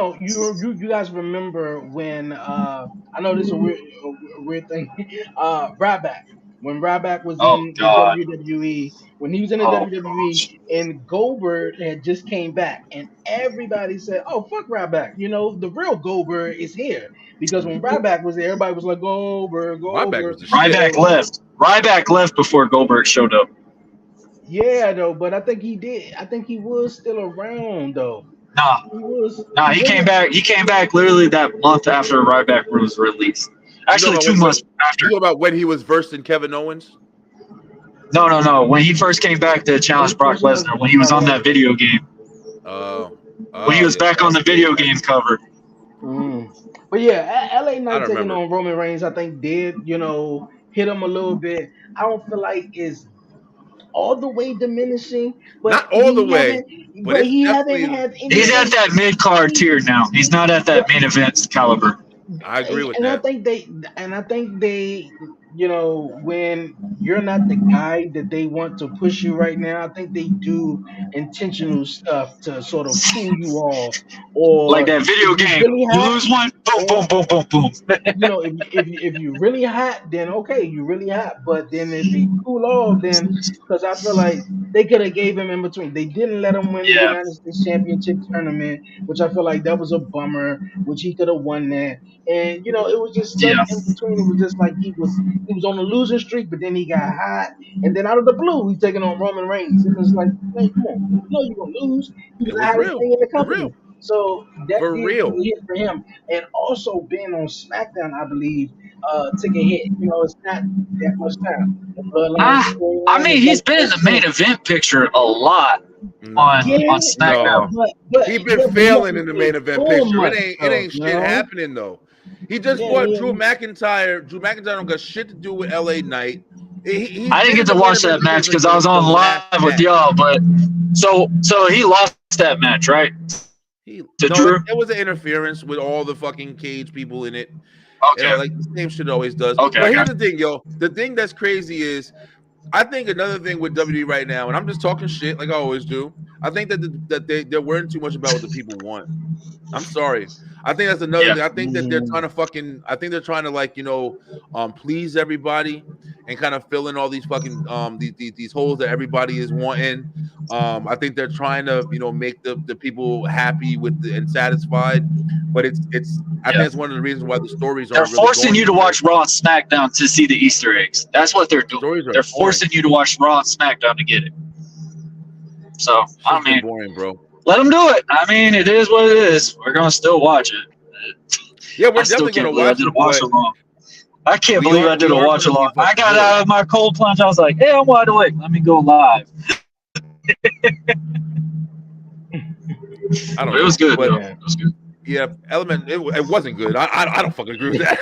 guys remember when I know this is a weird thing, Ryback, when Ryback was oh, in the God. WWE, when he was in the Oh, WWE, gosh. and Goldberg had just came back, and everybody said, "Oh fuck Ryback," the real Goldberg is here, because when Ryback was there, everybody was like Goldberg, Ryback Goldberg. was the shit. Ryback So left. Ryback left before Goldberg showed up. yeah, though, but I think he did. I think he was still around though. Nah, He was. nah, He he came wasn't. back. He came back literally that month after Ryback was released. You know Actually, about 2 months after. you know about when he was versed in Kevin Owens? No. When he first came back to challenge Brock Lesnar, when he was on that video game, when he was Yeah, back on the video game cover. Mm. But yeah, LA I Knight don't taking remember. on Roman Reigns, I think did hit him a little bit. I don't feel like it's all the way diminishing, but Not all the way, but it's he haven't definitely had He's at anything. that mid card tier now. He's not at that main event caliber. I agree with And that. I think they, when you're not the guy that they want to push you right now, I think they do intentional stuff to sort of cool you off, Like or that if video you game. really You hot, lose one, boom, or boom, boom, boom, boom. if you really hot, then okay, you really hot. But then if they cool off, then because I feel like they could have gave him in between. They didn't let him win the Yeah, United States Championship tournament, which I feel like that was a bummer. Which he could have won that, and it was just stuff yeah, in between. It was just like he was on a losing streak, but then he got hot, and then out of the blue, he's taking on Roman Reigns, and it's like, man, come on, you're gonna lose. He was It the was hottest real. thing in the For company. real. So that For did real. take a hit for him, and also being on SmackDown, I believe, took a hit. It's not that much time. The Bloodline Ah, I storyline mean, is he's like been in the main event picture a lot yeah, on yeah, SmackDown. but He been he failing hasn't in the been main event doing picture. It much ain't it though, ain't shit happening though. He just Yeah, fought Drew McIntyre. Drew McIntyre don't got shit to do with LA Knight. He's I didn't been in get the to main watch event that match because of because I was the on last live with match. y'all. But so he lost that match, right? To Drew. It was an interference with all the fucking cage people in it. Okay. Like the same shit always does. Okay. But here's the thing, yo. The thing that's crazy is I think another thing with WWE right now, and I'm just talking shit like I always do. I think that they're worrying too much about what the people want. I'm sorry. I think that's another Yeah. thing. I think that they're trying to I think they're trying to please everybody and kind of fill in all these fucking these holes that everybody is wanting. I think they're trying to make the people happy and satisfied, but I think it's one of the reasons why the stories They're aren't really forcing going you to anywhere. watch Raw and SmackDown to see the Easter eggs. That's what they're doing. Stories are They're boring. forcing you to watch Raw and SmackDown to get it. So I mean, boring, bro. let them do it. I mean, it is what it is. We're gonna still watch it. Yeah, I we're still definitely can't gonna believe I watch did a it, watch but along. I can't believe I did we a are watch gonna be along. I fucking got good. out of my cold plunge. I was like, hey, I'm wide awake. Let me go live. I But don't it was know, good but though. Yeah. It was good. yeah, Element. It wasn't good. I don't fucking agree with that.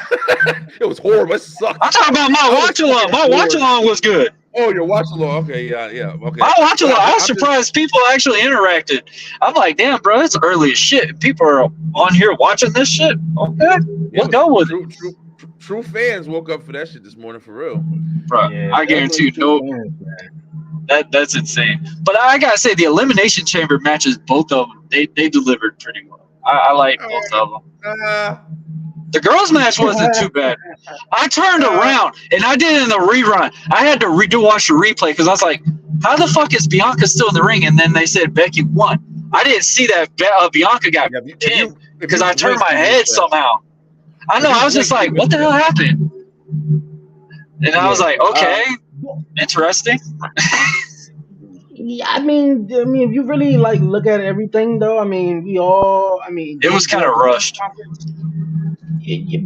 It was horrible. It I'm sucked. talking about my I was watch along. fucking My watch bored. along was good. Oh, you're watching along. Okay, yeah, okay. My watch But along, I was I'm just surprised people actually interacted. I'm like, damn, bro, it's early as shit. People are on here watching this shit. Okay, yeah, we'll but go with it. true fans woke up for that shit this morning for real. Bro, Yeah, I guarantee definitely you, true no, fans. that's insane. But I gotta say, the elimination chamber matches, both of them, they delivered pretty well. I like both of them. Uh, The girls' match wasn't too bad. I turned uh, around and I did it in the rerun. I had to redo watch the replay because I was like, how the fuck is Bianca still in the ring? And then they said Becky won. I didn't see that Bianca got yeah, pinned if because you I turned blink, my you missed head that. somehow. I If know. you I was just blink, you like, what missed the hell that. happened? And I was Yeah. like, okay, interesting. Yeah, if you really like look at everything though, It was kind during of the press rushed. conference,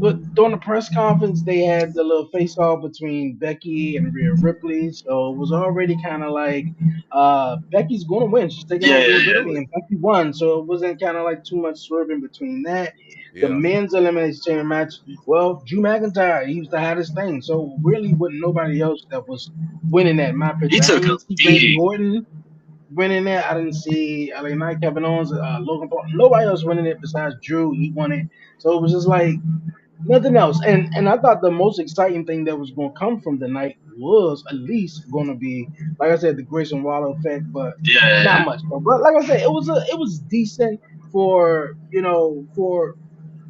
but during the press conference, they had the little face off between Becky and Rhea Ripley, so it was already kind of like, Becky's going to win. She's taking Yeah, on Rhea yeah, yeah. Ripley, and Becky won, so it wasn't kind of like too much swerving between that. The Yeah, men's elimination chamber match, well, Drew McIntyre, he was the hottest thing, so really, wasn't nobody else that was winning that. In my He picture, I took a didn't see Randy beating. Orton winning it. I didn't see LA Knight, Kevin Owens, Logan Paul. Nobody else winning it besides Drew. He won it. So it was just like nothing else. And I thought the most exciting thing that was going to come from the night was at least going to be, like I said, the Grayson Waller effect, but Yeah, yeah, not yeah. much. But like I said, it was decent for for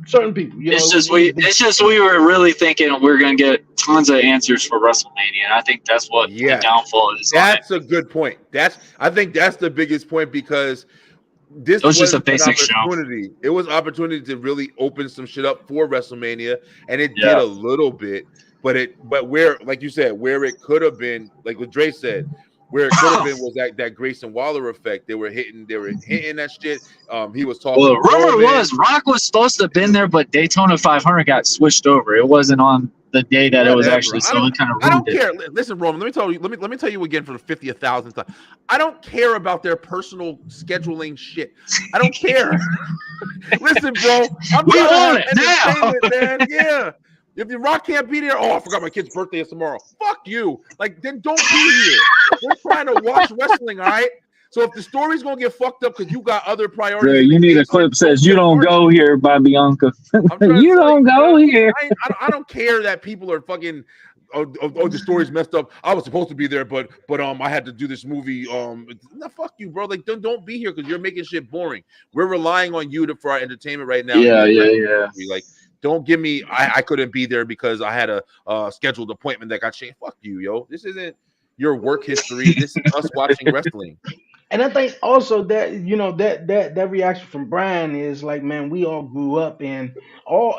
certain people. It was It's decent. just we were really thinking we are gonna get tons of answers for WrestleMania, and I think that's what the yes, downfall is on it. that's a good point. I think that's the biggest point because It this was just was a an basic show. opportunity. It was opportunity to really open some shit up for WrestleMania, and it did Yeah. a little bit. But where, like you said, where it could have been, like what Dre said, where it could have been was that Grayson Waller effect. They were hitting that shit. He was talking Well, to rumor Roman. was Rock was supposed to have been there, but Daytona 500 got switched over. It wasn't on the day that it was Whatever. actually, so it kind of I ruined don't it. care. Listen, Roman. Let me tell you. Let me tell you again for the 50,000th time. I don't care about their personal scheduling shit. I don't care. Listen, bro, I'm We trying to own have it now. entertainment, man. Yeah. If the Rock can't be there, oh, I forgot my kid's birthday is tomorrow. Fuck you. Like, then don't be here. We're trying to watch wrestling, all right? So if the story's gonna get fucked up because you got other priorities Dre, in the you need a game, clip don't says be you a don't part of go it. here by Bianca. I'm trying to You tell don't you, go here. I don't care that people are fucking. Oh, the story's messed up. I was supposed to be there, but I had to do this movie. No, fuck you, bro. Like, don't be here because you're making shit boring. We're relying on you for our entertainment right now in Yeah, this yeah, wrestling yeah. industry. Like, don't give me. I couldn't be there because I had a scheduled appointment that got changed. Fuck you, yo. This isn't your work history. This is us watching wrestling. And I think also that that reaction from Brian is like, man, we all grew up in all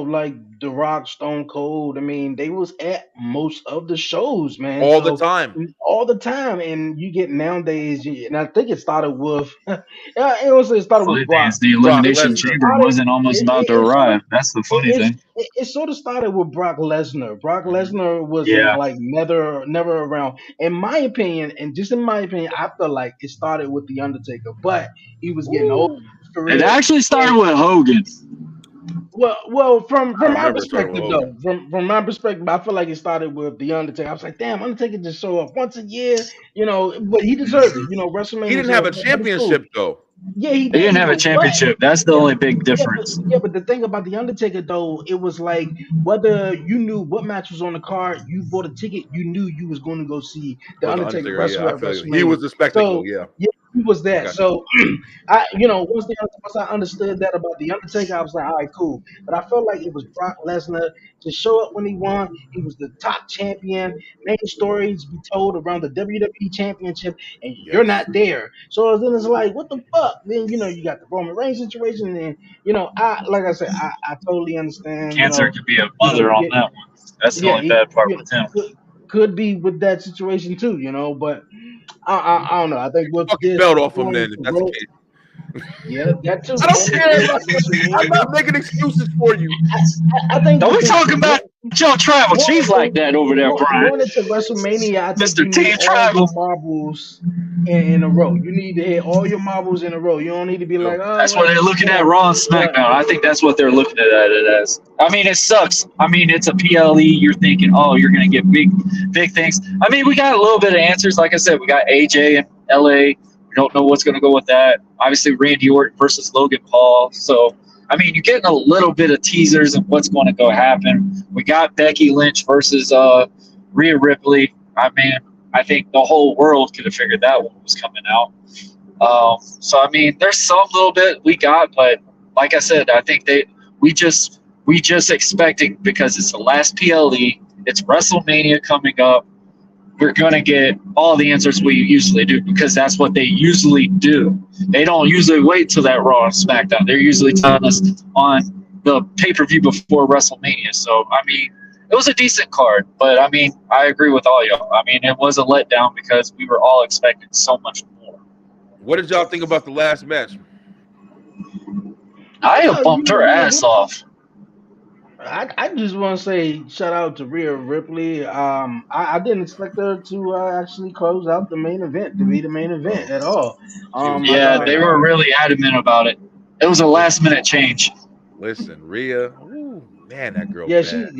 like The Rock, Stone Cold. I mean, they was at most of the shows, man. All the So time. all the time, and you get nowadays, and I think it started with, it started with Funny thing Brock. is, the Brock elimination It Lesnar. chamber started. wasn't almost about to It sort of arrive. That's the funny thing. it sort of started with Brock Lesnar. Brock Hmm. Lesnar wasn't Yeah, like never around. In my opinion, and just in my opinion, I feel like it started with the Undertaker, but he was getting old Ooh. in his it career. actually And started with Hogan. from I my remember it started with perspective Hogan. though, from my perspective, I feel like it started with the Undertaker. I was like, damn, Undertaker just show up once a year, but he deserved it. He WrestleMania, didn't so have a that was cool. championship though. Yeah, he They didn't have a didn't. But championship. That's the yeah, only big but difference. the thing about the Undertaker though, it was like whether you knew what match was on the card, you bought a ticket, you knew you was going to go see the For the Undertaker Undertaker, yeah, wrestle I at feel you. He WrestleMania. was the spectacle, So yeah. yeah, he was I there. got you. So once I understood that about the Undertaker, I was like, all right, cool. But I felt like it was Brock Lesnar to show up when he won. He was the top champion. Main stories be told around the WWE Championship, and you're not Yes. there. So then it's like, what the fuck? Then you got the Roman Reigns situation, and I like I said, I totally understand. Cancer could be a mother on Yeah, that one. That's the yeah, only bad part you know, with him. could be with that situation too, but I don't know. I think Take the with fucking this belt off him going then, if to that's the Road, case. Yeah, that too. I don't Going care into about you. I'm WrestleMania. not making excuses for you. I think Don't the we thing talking about your tribal going chief like into that over there, Brian? going into WrestleMania, I think Mr. you need Team all your Tribal. marbles in a row. You need to hit all your marbles in a row. You don't need to be Yo, like, oh, That's what well, they're looking yeah, at Raw and yeah. SmackDown. I think that's what they're looking at it as. I mean, it sucks. I mean, it's a PLE. You're thinking, oh, you're going to get big things. I mean, we got a little bit of answers. Like I said, we got AJ and LA. We don't know what's going to go with that. Obviously, Randy Orton versus Logan Paul. So, I mean, you're getting a little bit of teasers of what's going to go happen. We got Becky Lynch versus Rhea Ripley. I mean, I think the whole world could have figured that one was coming out. So I mean, there's some little bit we got, but like I said, I think we just expecting because it's the last PLE, it's WrestleMania coming up. We're gonna get all the answers we usually do because that's what they usually do. They don't usually wait till that Raw and SmackDown. They're usually telling us on the pay per view before WrestleMania. So I mean, it was a decent card, but I mean, I agree with all y'all. I mean, it was a letdown because we were all expecting so much more. what did y'all think about the last match? I have Oh, bumped her ass off. I just want to say shout out to Rhea Ripley. I didn't expect her to actually close out the main event, to be the main event Bro, at all. she was I getting Yeah, thought, they there. were really adamant about it. It was a last Listen, minute change. listen, Rhea. Ooh, man, that girl yeah, bad.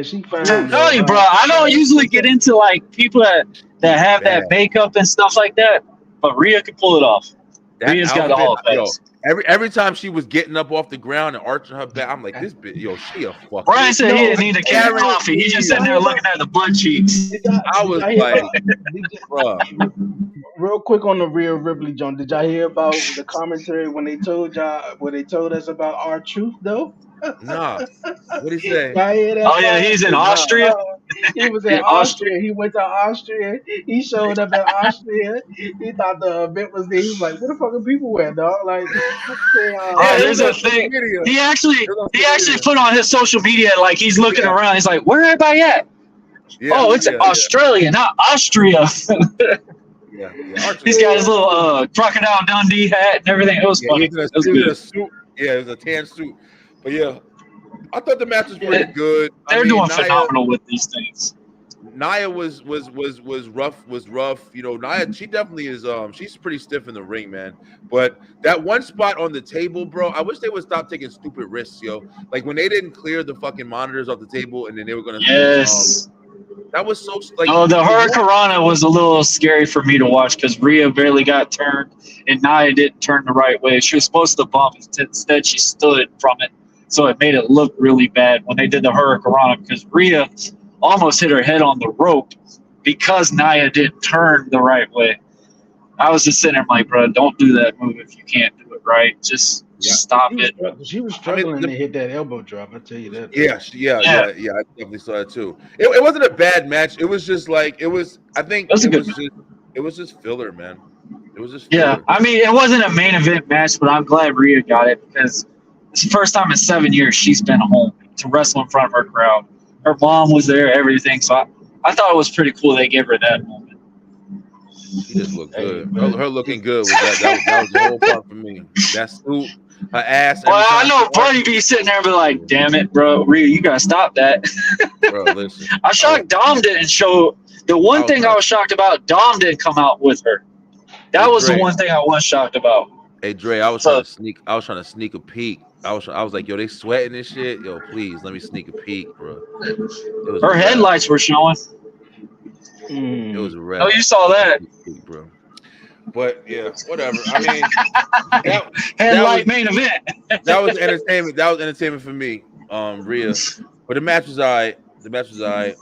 she I'm fine though. telling you, bro. I don't usually get into like people that have Bad. that makeup and stuff like that, but Rhea can pull it off. That Rhea's got the outfit, hall yo. pass. Every time she was getting up off the ground and arching her back, I'm like, this bitch, yo, she a Brian fucking. said he No, didn't need a can of coffee. He's did just y'all sitting hear there about? looking at the butt cheeks. I Did was y'all hear like, about? Did, bruh, real quick on the Rhea Ripley joint. Did y'all hear about the commentary when they told y'all what they told us about our truth though? nah. What he say? Y'all hear that Oh yeah, part? he's in Nah. Austria. Uh, he was in In Austria. Austria. He went to Austria. He showed up in Austria. He thought the event was there. He was like, "Where the fucking people at, dog?" Like, they, Yeah, Bro, it was there's a on social thing. media. He It actually was on he social actually media. put on his social media like he's looking Yeah, around. He's like, where everybody at? yeah, Oh, it's yeah, yeah, Australia, not Austria. yeah. Archer. He's got his little crocodile Dundee hat and everything. It was Yeah, he funny. was in a It was he was in good. a suit. Yeah, it was a tan suit. But yeah, I thought the match was pretty Yeah, good. I they're mean, doing Nia phenomenal with these things. Nia was rough, was rough. You know, Nia, she definitely is she's pretty stiff in the ring, man. But that one spot on the table, bro, I wish they would stop taking stupid risks, yo. Like when they didn't clear the fucking monitors off the table and then they were gonna do Yes. that was so like Oh, the the one Hurricanrana was a little scary for me to watch because Rhea barely got turned and Nia didn't turn the right way. She was supposed to bump. Instead, she stood from it. So it made it look really bad when they did the Hurricanrana because Rhea almost hit her head on the rope because Nia didn't turn the right way. I was just sitting there like, bro, don't do that move if you can't do it right. Just yeah. stop it. she was I mean struggling to hit that elbow drop. I tell you that though. yeah, yeah, Yeah, yeah, yeah. I definitely saw that too. It wasn't a bad match. It was just like it was. I think it was a good match. it was just filler, man. It was just Yeah, filler. I mean, it wasn't a main event match, but I'm glad Rhea got it because it's the first time in 7 years she's been home to wrestle in front of her crowd. Her mom was there, everything. So I thought it was pretty cool they gave her that moment. She just looked Hey, good. but Her looking good was that was the whole part for me. That suit, her ass. Every Well, I time she know Buddy be sitting there and be like, damn it, bro, Rhea, you got to stop that. bro, listen. I'm shocked Dom didn't show. The one thing I like, was shocked about, Dom didn't come out with her. That hey was the Dre, one thing I was shocked about. hey Dre, I was trying So to sneak. I was trying to sneak a peek. I was like, yo, they sweating this shit. Yo, please let me sneak a peek, bro. It was a her wrap. headlights were showing. It was a wrap. Oh, you saw that. Bro. But yeah, whatever. I mean, that Headlight was main event. that was entertainment. That was entertainment for me. Rhea. But the match was alright. The match was alright.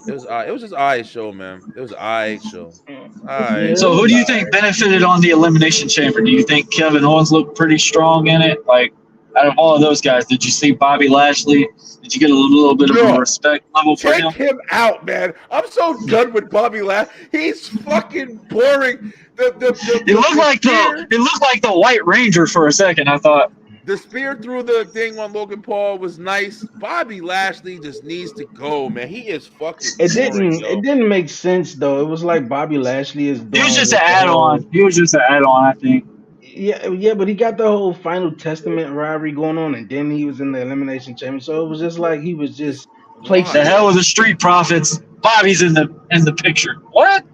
It was alright. It was just alright show, man. It was alright show. yeah, Alright. So it who was do you all think right. benefited on the Elimination Chamber? Do you think Kevin Owens looked pretty strong in it? Like, out of all of those guys, did you see Bobby Lashley? Did you get a little bit of a Yo, respect level for take him? him out, man. I'm so done with Bobby Lashley. He's fucking boring. It looked like the White Ranger for a second. I thought. The spear through the thing on Logan Paul was nice. Bobby Lashley just needs to go, man. He is fucking boring, It yo. didn't make sense though. It was like Bobby Lashley is He was doing just an with the add-on. whole. He was just an add-on, I think. yeah, but he got the whole Final Testament rivalry going on, and then he was in the Elimination Chamber, so it was just like he was just placed The Why? hell there. with the Street Profits. Bobby's in the picture. What?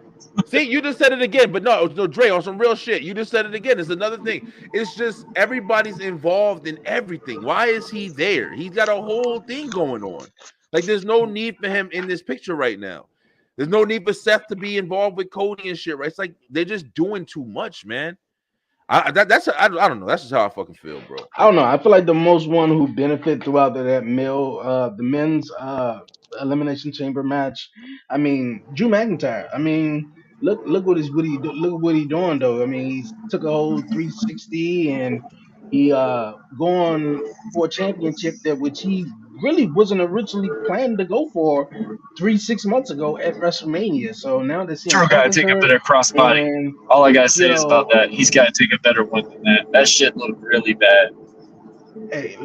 See, you just said it again, but no, Dre, on some real shit. You just said it again. It's another thing. It's just everybody's involved in everything. Why is he there? He's got a whole thing going on. Like, there's no need for him in this picture right now. There's no need for Seth to be involved with Cody and shit, right? It's like they're just doing too much, man. I don't know. That's just how I fucking feel, bro. I don't know. I feel like the most one who benefit throughout that mill, the men's elimination chamber match. I mean, Drew McIntyre. I mean, look look what he doing though. I mean, he took a whole 360 and he going for a championship that which he really wasn't originally planning to go for 3 6 months ago at WrestleMania. So now that CM Drew Punk gotta is take a hurt better crossbody. and All I gotta you say is about know that. He's gotta take a better one than that. That shit looked really bad. hey,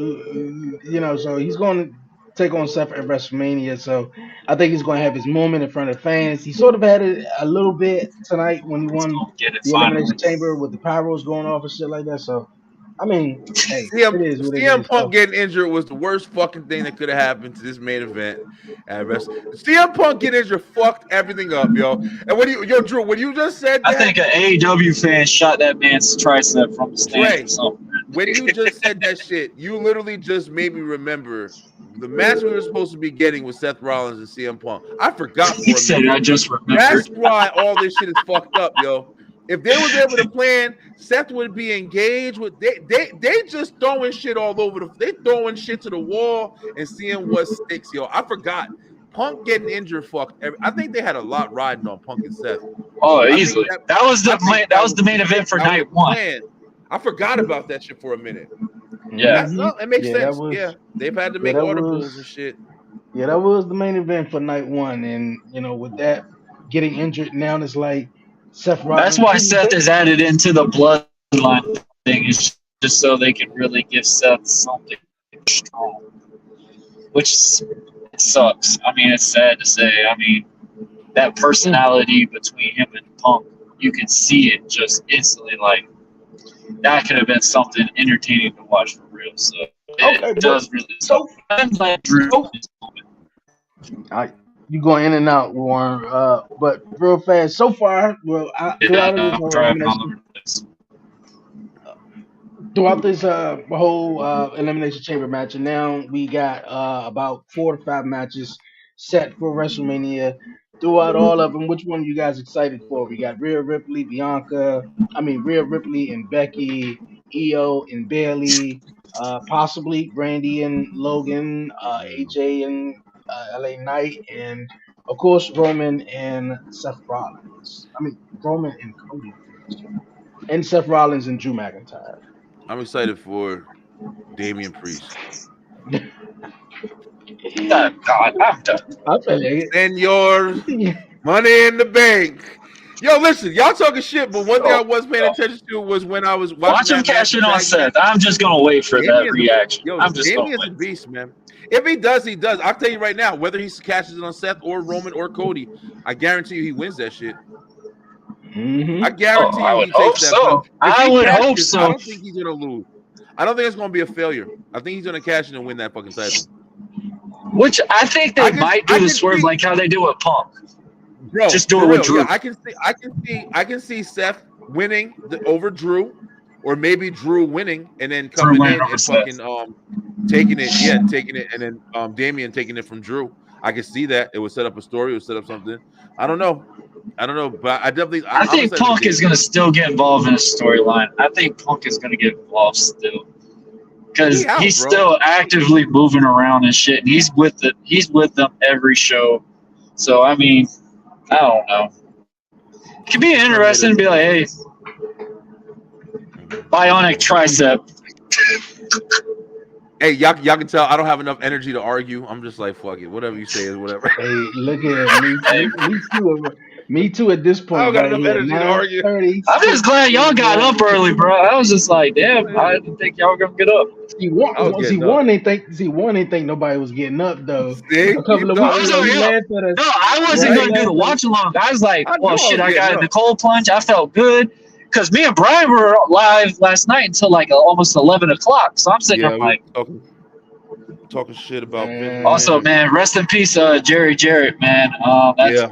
so he's going to take on Seth at WrestleMania. So I think he's going to have his moment in front of fans. He sort of had it a little bit tonight when he He's won gonna get it the Elimination finally. Chamber with the pyros going off and shit like that. So I mean, hey, CM, it is what it CM is. Punk So getting injured was the worst fucking thing that could have happened to this main event. At CM Punk getting injured fucked everything up, yo. And Drew, when you just said I that, think an AEW fan shot that man's tricep from the stands or Dre, something. when you just said that shit, you literally just made me remember the match we were supposed to be getting with Seth Rollins and CM Punk. I forgot He for a said, minute. "I just That's remembered." why all this shit is fucked up, yo. If they was able to plan, Seth would be engaged with they just throwing shit all over they throwing shit to the wall and seeing what sticks, yo. I forgot. Punk getting injured fucked. I think they had a lot riding on Punk and Seth. Oh, I think easily. that That was I the think plan. That that was was the main event for that was night the one. plan. I forgot about that shit for a minute. Yeah. No, it makes yeah, that sense. was Yeah, they've had to yeah make that was audibles and shit. that was the main event for night one. And with that getting injured now, it's like Seth That's Rollins. why Seth is added into the bloodline thing. It's just so they can really give Seth something strong, which it sucks. I mean, it's sad to say. I mean, that personality between him and Punk, you can see it just instantly. Like that could have been something entertaining to watch for real. So it Okay, but does really suck. so I'm glad Drew so in this moment. I, you going in and out, Warren. But real fast, so far, well, Yeah, throughout this I'm whole driving all elimination, over the place. throughout this whole elimination chamber match, and now we got about 4 to 5 matches set for WrestleMania. Throughout all of them, which one are you guys excited for? We got Rhea Ripley, Rhea Ripley and Becky, Io and Bailey, possibly Brandy and Logan, AJ and LA Knight, and of course Roman and Seth Rollins. I mean Roman and Cody, and Seth Rollins and Drew McIntyre. I'm excited for Damian Priest. Oh, God, I'm done. I feel like Senor it. Money in the Bank. Yo, listen, y'all talking shit, but one thing I Oh, was paying attention to was when I was watching watch him that match cash with in on Tag Team. Seth. I'm just gonna wait for that Damian's reaction. yo, I'm just gonna Damian's a wait. beast, man. If he does, he does. I'll tell you right now, whether he cashes it on Seth or Roman or Cody, I guarantee you he wins that shit. Hmm. I Oh, guarantee I you would he hope takes that belt. so. If I he would hope cashes, I so. don't think he's gonna lose. I don't think it's gonna be a failure. I think he's gonna cash in and win that fucking title. Which I think they might do I the can swerve see, like how they do with Punk. bro, Just do for it with real. Yeah, Drew. I can see Seth winning over Drew, or maybe Drew winning and then Drew coming winning in over and Seth. fucking taking it, yeah, taking it, and then Damian taking it from Drew. I can see that. It would set up a story, it would set up something. I don't know. But I definitely I I'm think excited for Punk is Damian. gonna still get involved in a storyline. I think Punk is gonna get involved still. He Because out, he's bro. still actively moving around and shit. And he's with them every show. So I mean, I don't know. It could be interesting to be like, hey, bionic tricep. Hey, y'all can tell I don't have enough energy to argue. I'm just like, fuck it. Whatever you say is whatever. Hey, look at me, Hey, me too. Me too. At this I don't point, got right enough here, energy to nine argue. I'm just thirty-six. glad y'all got Boy, up early, bro. I was just like, damn, I didn't think y'all were gonna get up. see, I was getting up. Warren ain't think nobody was getting up though. See? A couple of No, I weeks was ago, he already up. laughed at us. No, I wasn't Yeah, he right? gonna do the laughed at us. watch along. I was like, I well, knew I shit, was I getting got in up. the cold plunge. I felt good. because me and Brian were live last night until like almost 11 o'clock. So I'm sitting there Yeah, we were like, talking shit about Vince Man, also, McMahon. man, rest in peace, Jerry Jarrett, man. Yeah,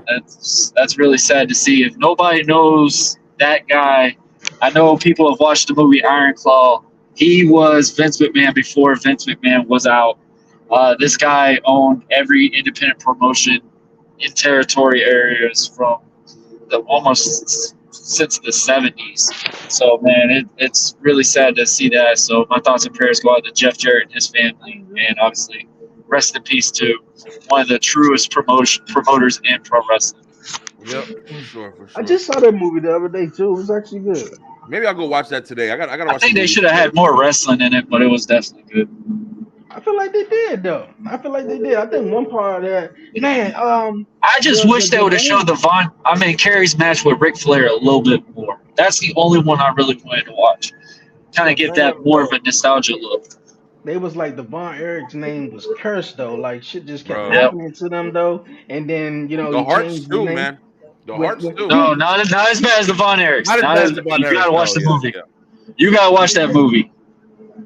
That's really sad to see. If nobody knows that guy, I know people have watched the movie Iron Claw. He was Vince McMahon before Vince McMahon was out. This guy owned every independent promotion in territory areas from the almost since the 70s. So man, it's really sad to see that. So my thoughts and prayers go out to Jeff Jarrett and his family, and obviously rest in peace to one of the truest promoters in pro wrestling. yep, for sure, for I sure. just saw that movie the other day too. It was actually good. Maybe I'll go watch that today. I gotta I watch some think they movies should have today. had more wrestling in it, but it was definitely good. I feel like they did though. I feel like they did. I think one part of that, man, I just the wish they the would have main showed Kerry's match with Ric Flair a little bit more. That's the only one I really wanted to watch. Kind the of get main that more of a nostalgia look. they was like the Von Erich's name was cursed though. Like shit just kept Bro. Yep. happening to them though. And then, The he Hearts changed the too, name. man. The Hearts too. No, not as bad as the Von Erichs. Not as Not bad as as the Von You Erichs. gotta watch No, the yeah, movie. yeah. You gotta watch that movie.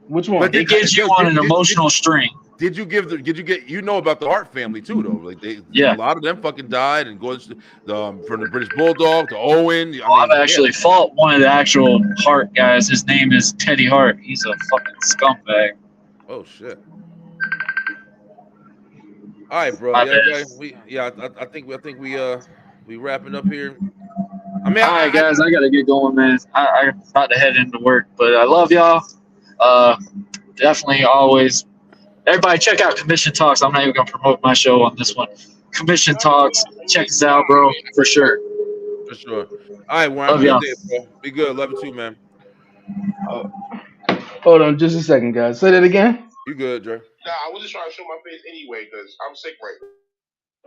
Which But one? It gives you on an emotional string. did you give the did you get about the Hart family too though? Like a Yeah. lot of them fucking died and going from the British Bulldog to Owen. I Well, I've mean, yeah, actually fought one of the actual Hart guys. His name is Teddy Hart. He's a fucking scumbag. oh shit. All right, bro. My Yeah, bad. I think we wrapping up here. I mean, All right, guys, I gotta get going, man. I'm about to head into work, but I love y'all. Uh, Definitely always. Everybody, check out Commission Talks. I'm not even gonna promote my show on this one. Commission Talks. Check us out, bro, for sure. for sure. All right, Warren. Have Love a good y'all. day, bro. Be good. Love you too, man. Oh, hold on just a second, guys. Say that again. You good, Dre? Nah, I was just trying to show my face anyway because I'm sick right now.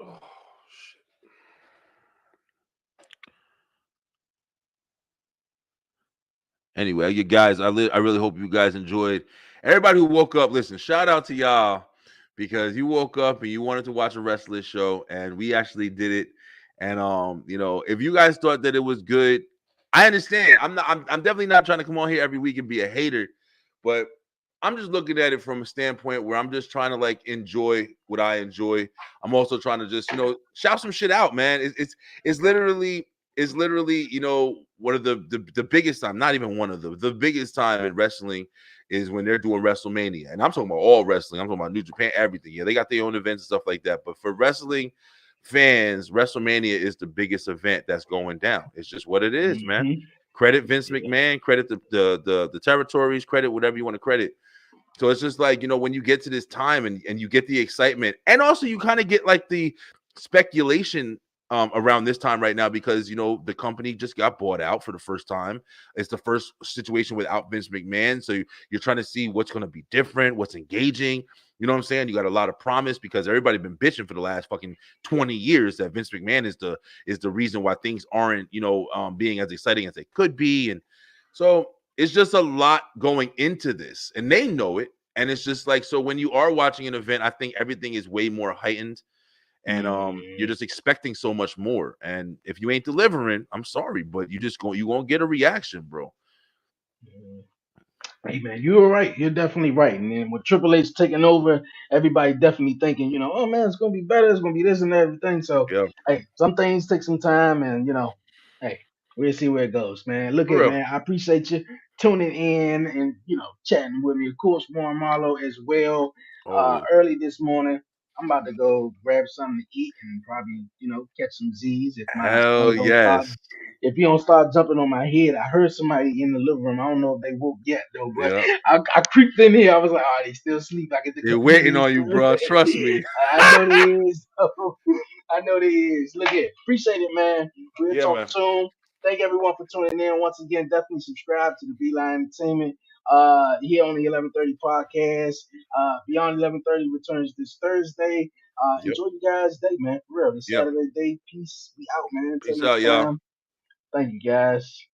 Oh, shit. Anyway, you guys, I really hope you guys enjoyed. Everybody who woke up, listen, shout out to y'all because you woke up and you wanted to watch a wrestling show, and we actually did it. And if you guys thought that it was good, I understand. I'm definitely not trying to come on here every week and be a hater, but I'm just looking at it from a standpoint where I'm just trying to like enjoy what I enjoy. I'm also trying to just shout some shit out, man. It's literally one of the biggest time, not even one of the biggest time in wrestling is when they're doing WrestleMania. And I'm talking about all wrestling. I'm talking about New Japan, everything. Yeah, they got their own events and stuff like that. But for wrestling fans, WrestleMania is the biggest event that's going down. It's just what it is, man. Mm-hmm. Credit Vince Yeah. McMahon, credit the territories, credit whatever you want to credit. So it's just like, when you get to this time and you get the excitement, and also you kind of get like the speculation around this time right now because the company just got bought out for the first time. It's the first situation without Vince McMahon, so you're trying to see what's going to be different, what's engaging. You know what I'm saying? You got a lot of promise because everybody been bitching for the last fucking 20 years that Vince McMahon is the reason why things aren't being as exciting as they could be, and so it's just a lot going into this, and they know it. And it's just like, so when you are watching an event, I think everything is way more heightened, and you're just expecting so much more. And if you ain't delivering, I'm sorry, but you won't get a reaction, bro. Mhm. Hey man, you're right. You're definitely right. And then with Triple H taking over, everybody definitely thinking, oh man, it's gonna be better. It's gonna be this and everything. So, Yeah, hey, some things take some time, and hey, we'll see where it goes, man. Look for at real. man, I appreciate you tuning in and chatting with me. Of course, Warren Marlowe as well. Always. Early this morning, I'm about to go grab something to eat and probably catch some Z's if my Hell son don't start yes. if you don't start jumping on my head. I heard somebody in the living room. I don't know if they woke yet though, but Yeah. I creeped in here. I was like, oh, they still sleep. I get a They're couple waiting minutes. on you, bro. Trust me. I know they is. I know they is. Look at, appreciate it, man. We'll Yeah, talk man. soon. Thank everyone for tuning in. Once again, definitely subscribe to the Beeline Entertainment. Here on the 11:30 podcast. Beyond 11:30 returns this Thursday. Yep. Enjoy you guys' day, man. For real, this Yep. Saturday day. Peace. We out, man. Until Peace next out, y'all. time. Thank you, guys.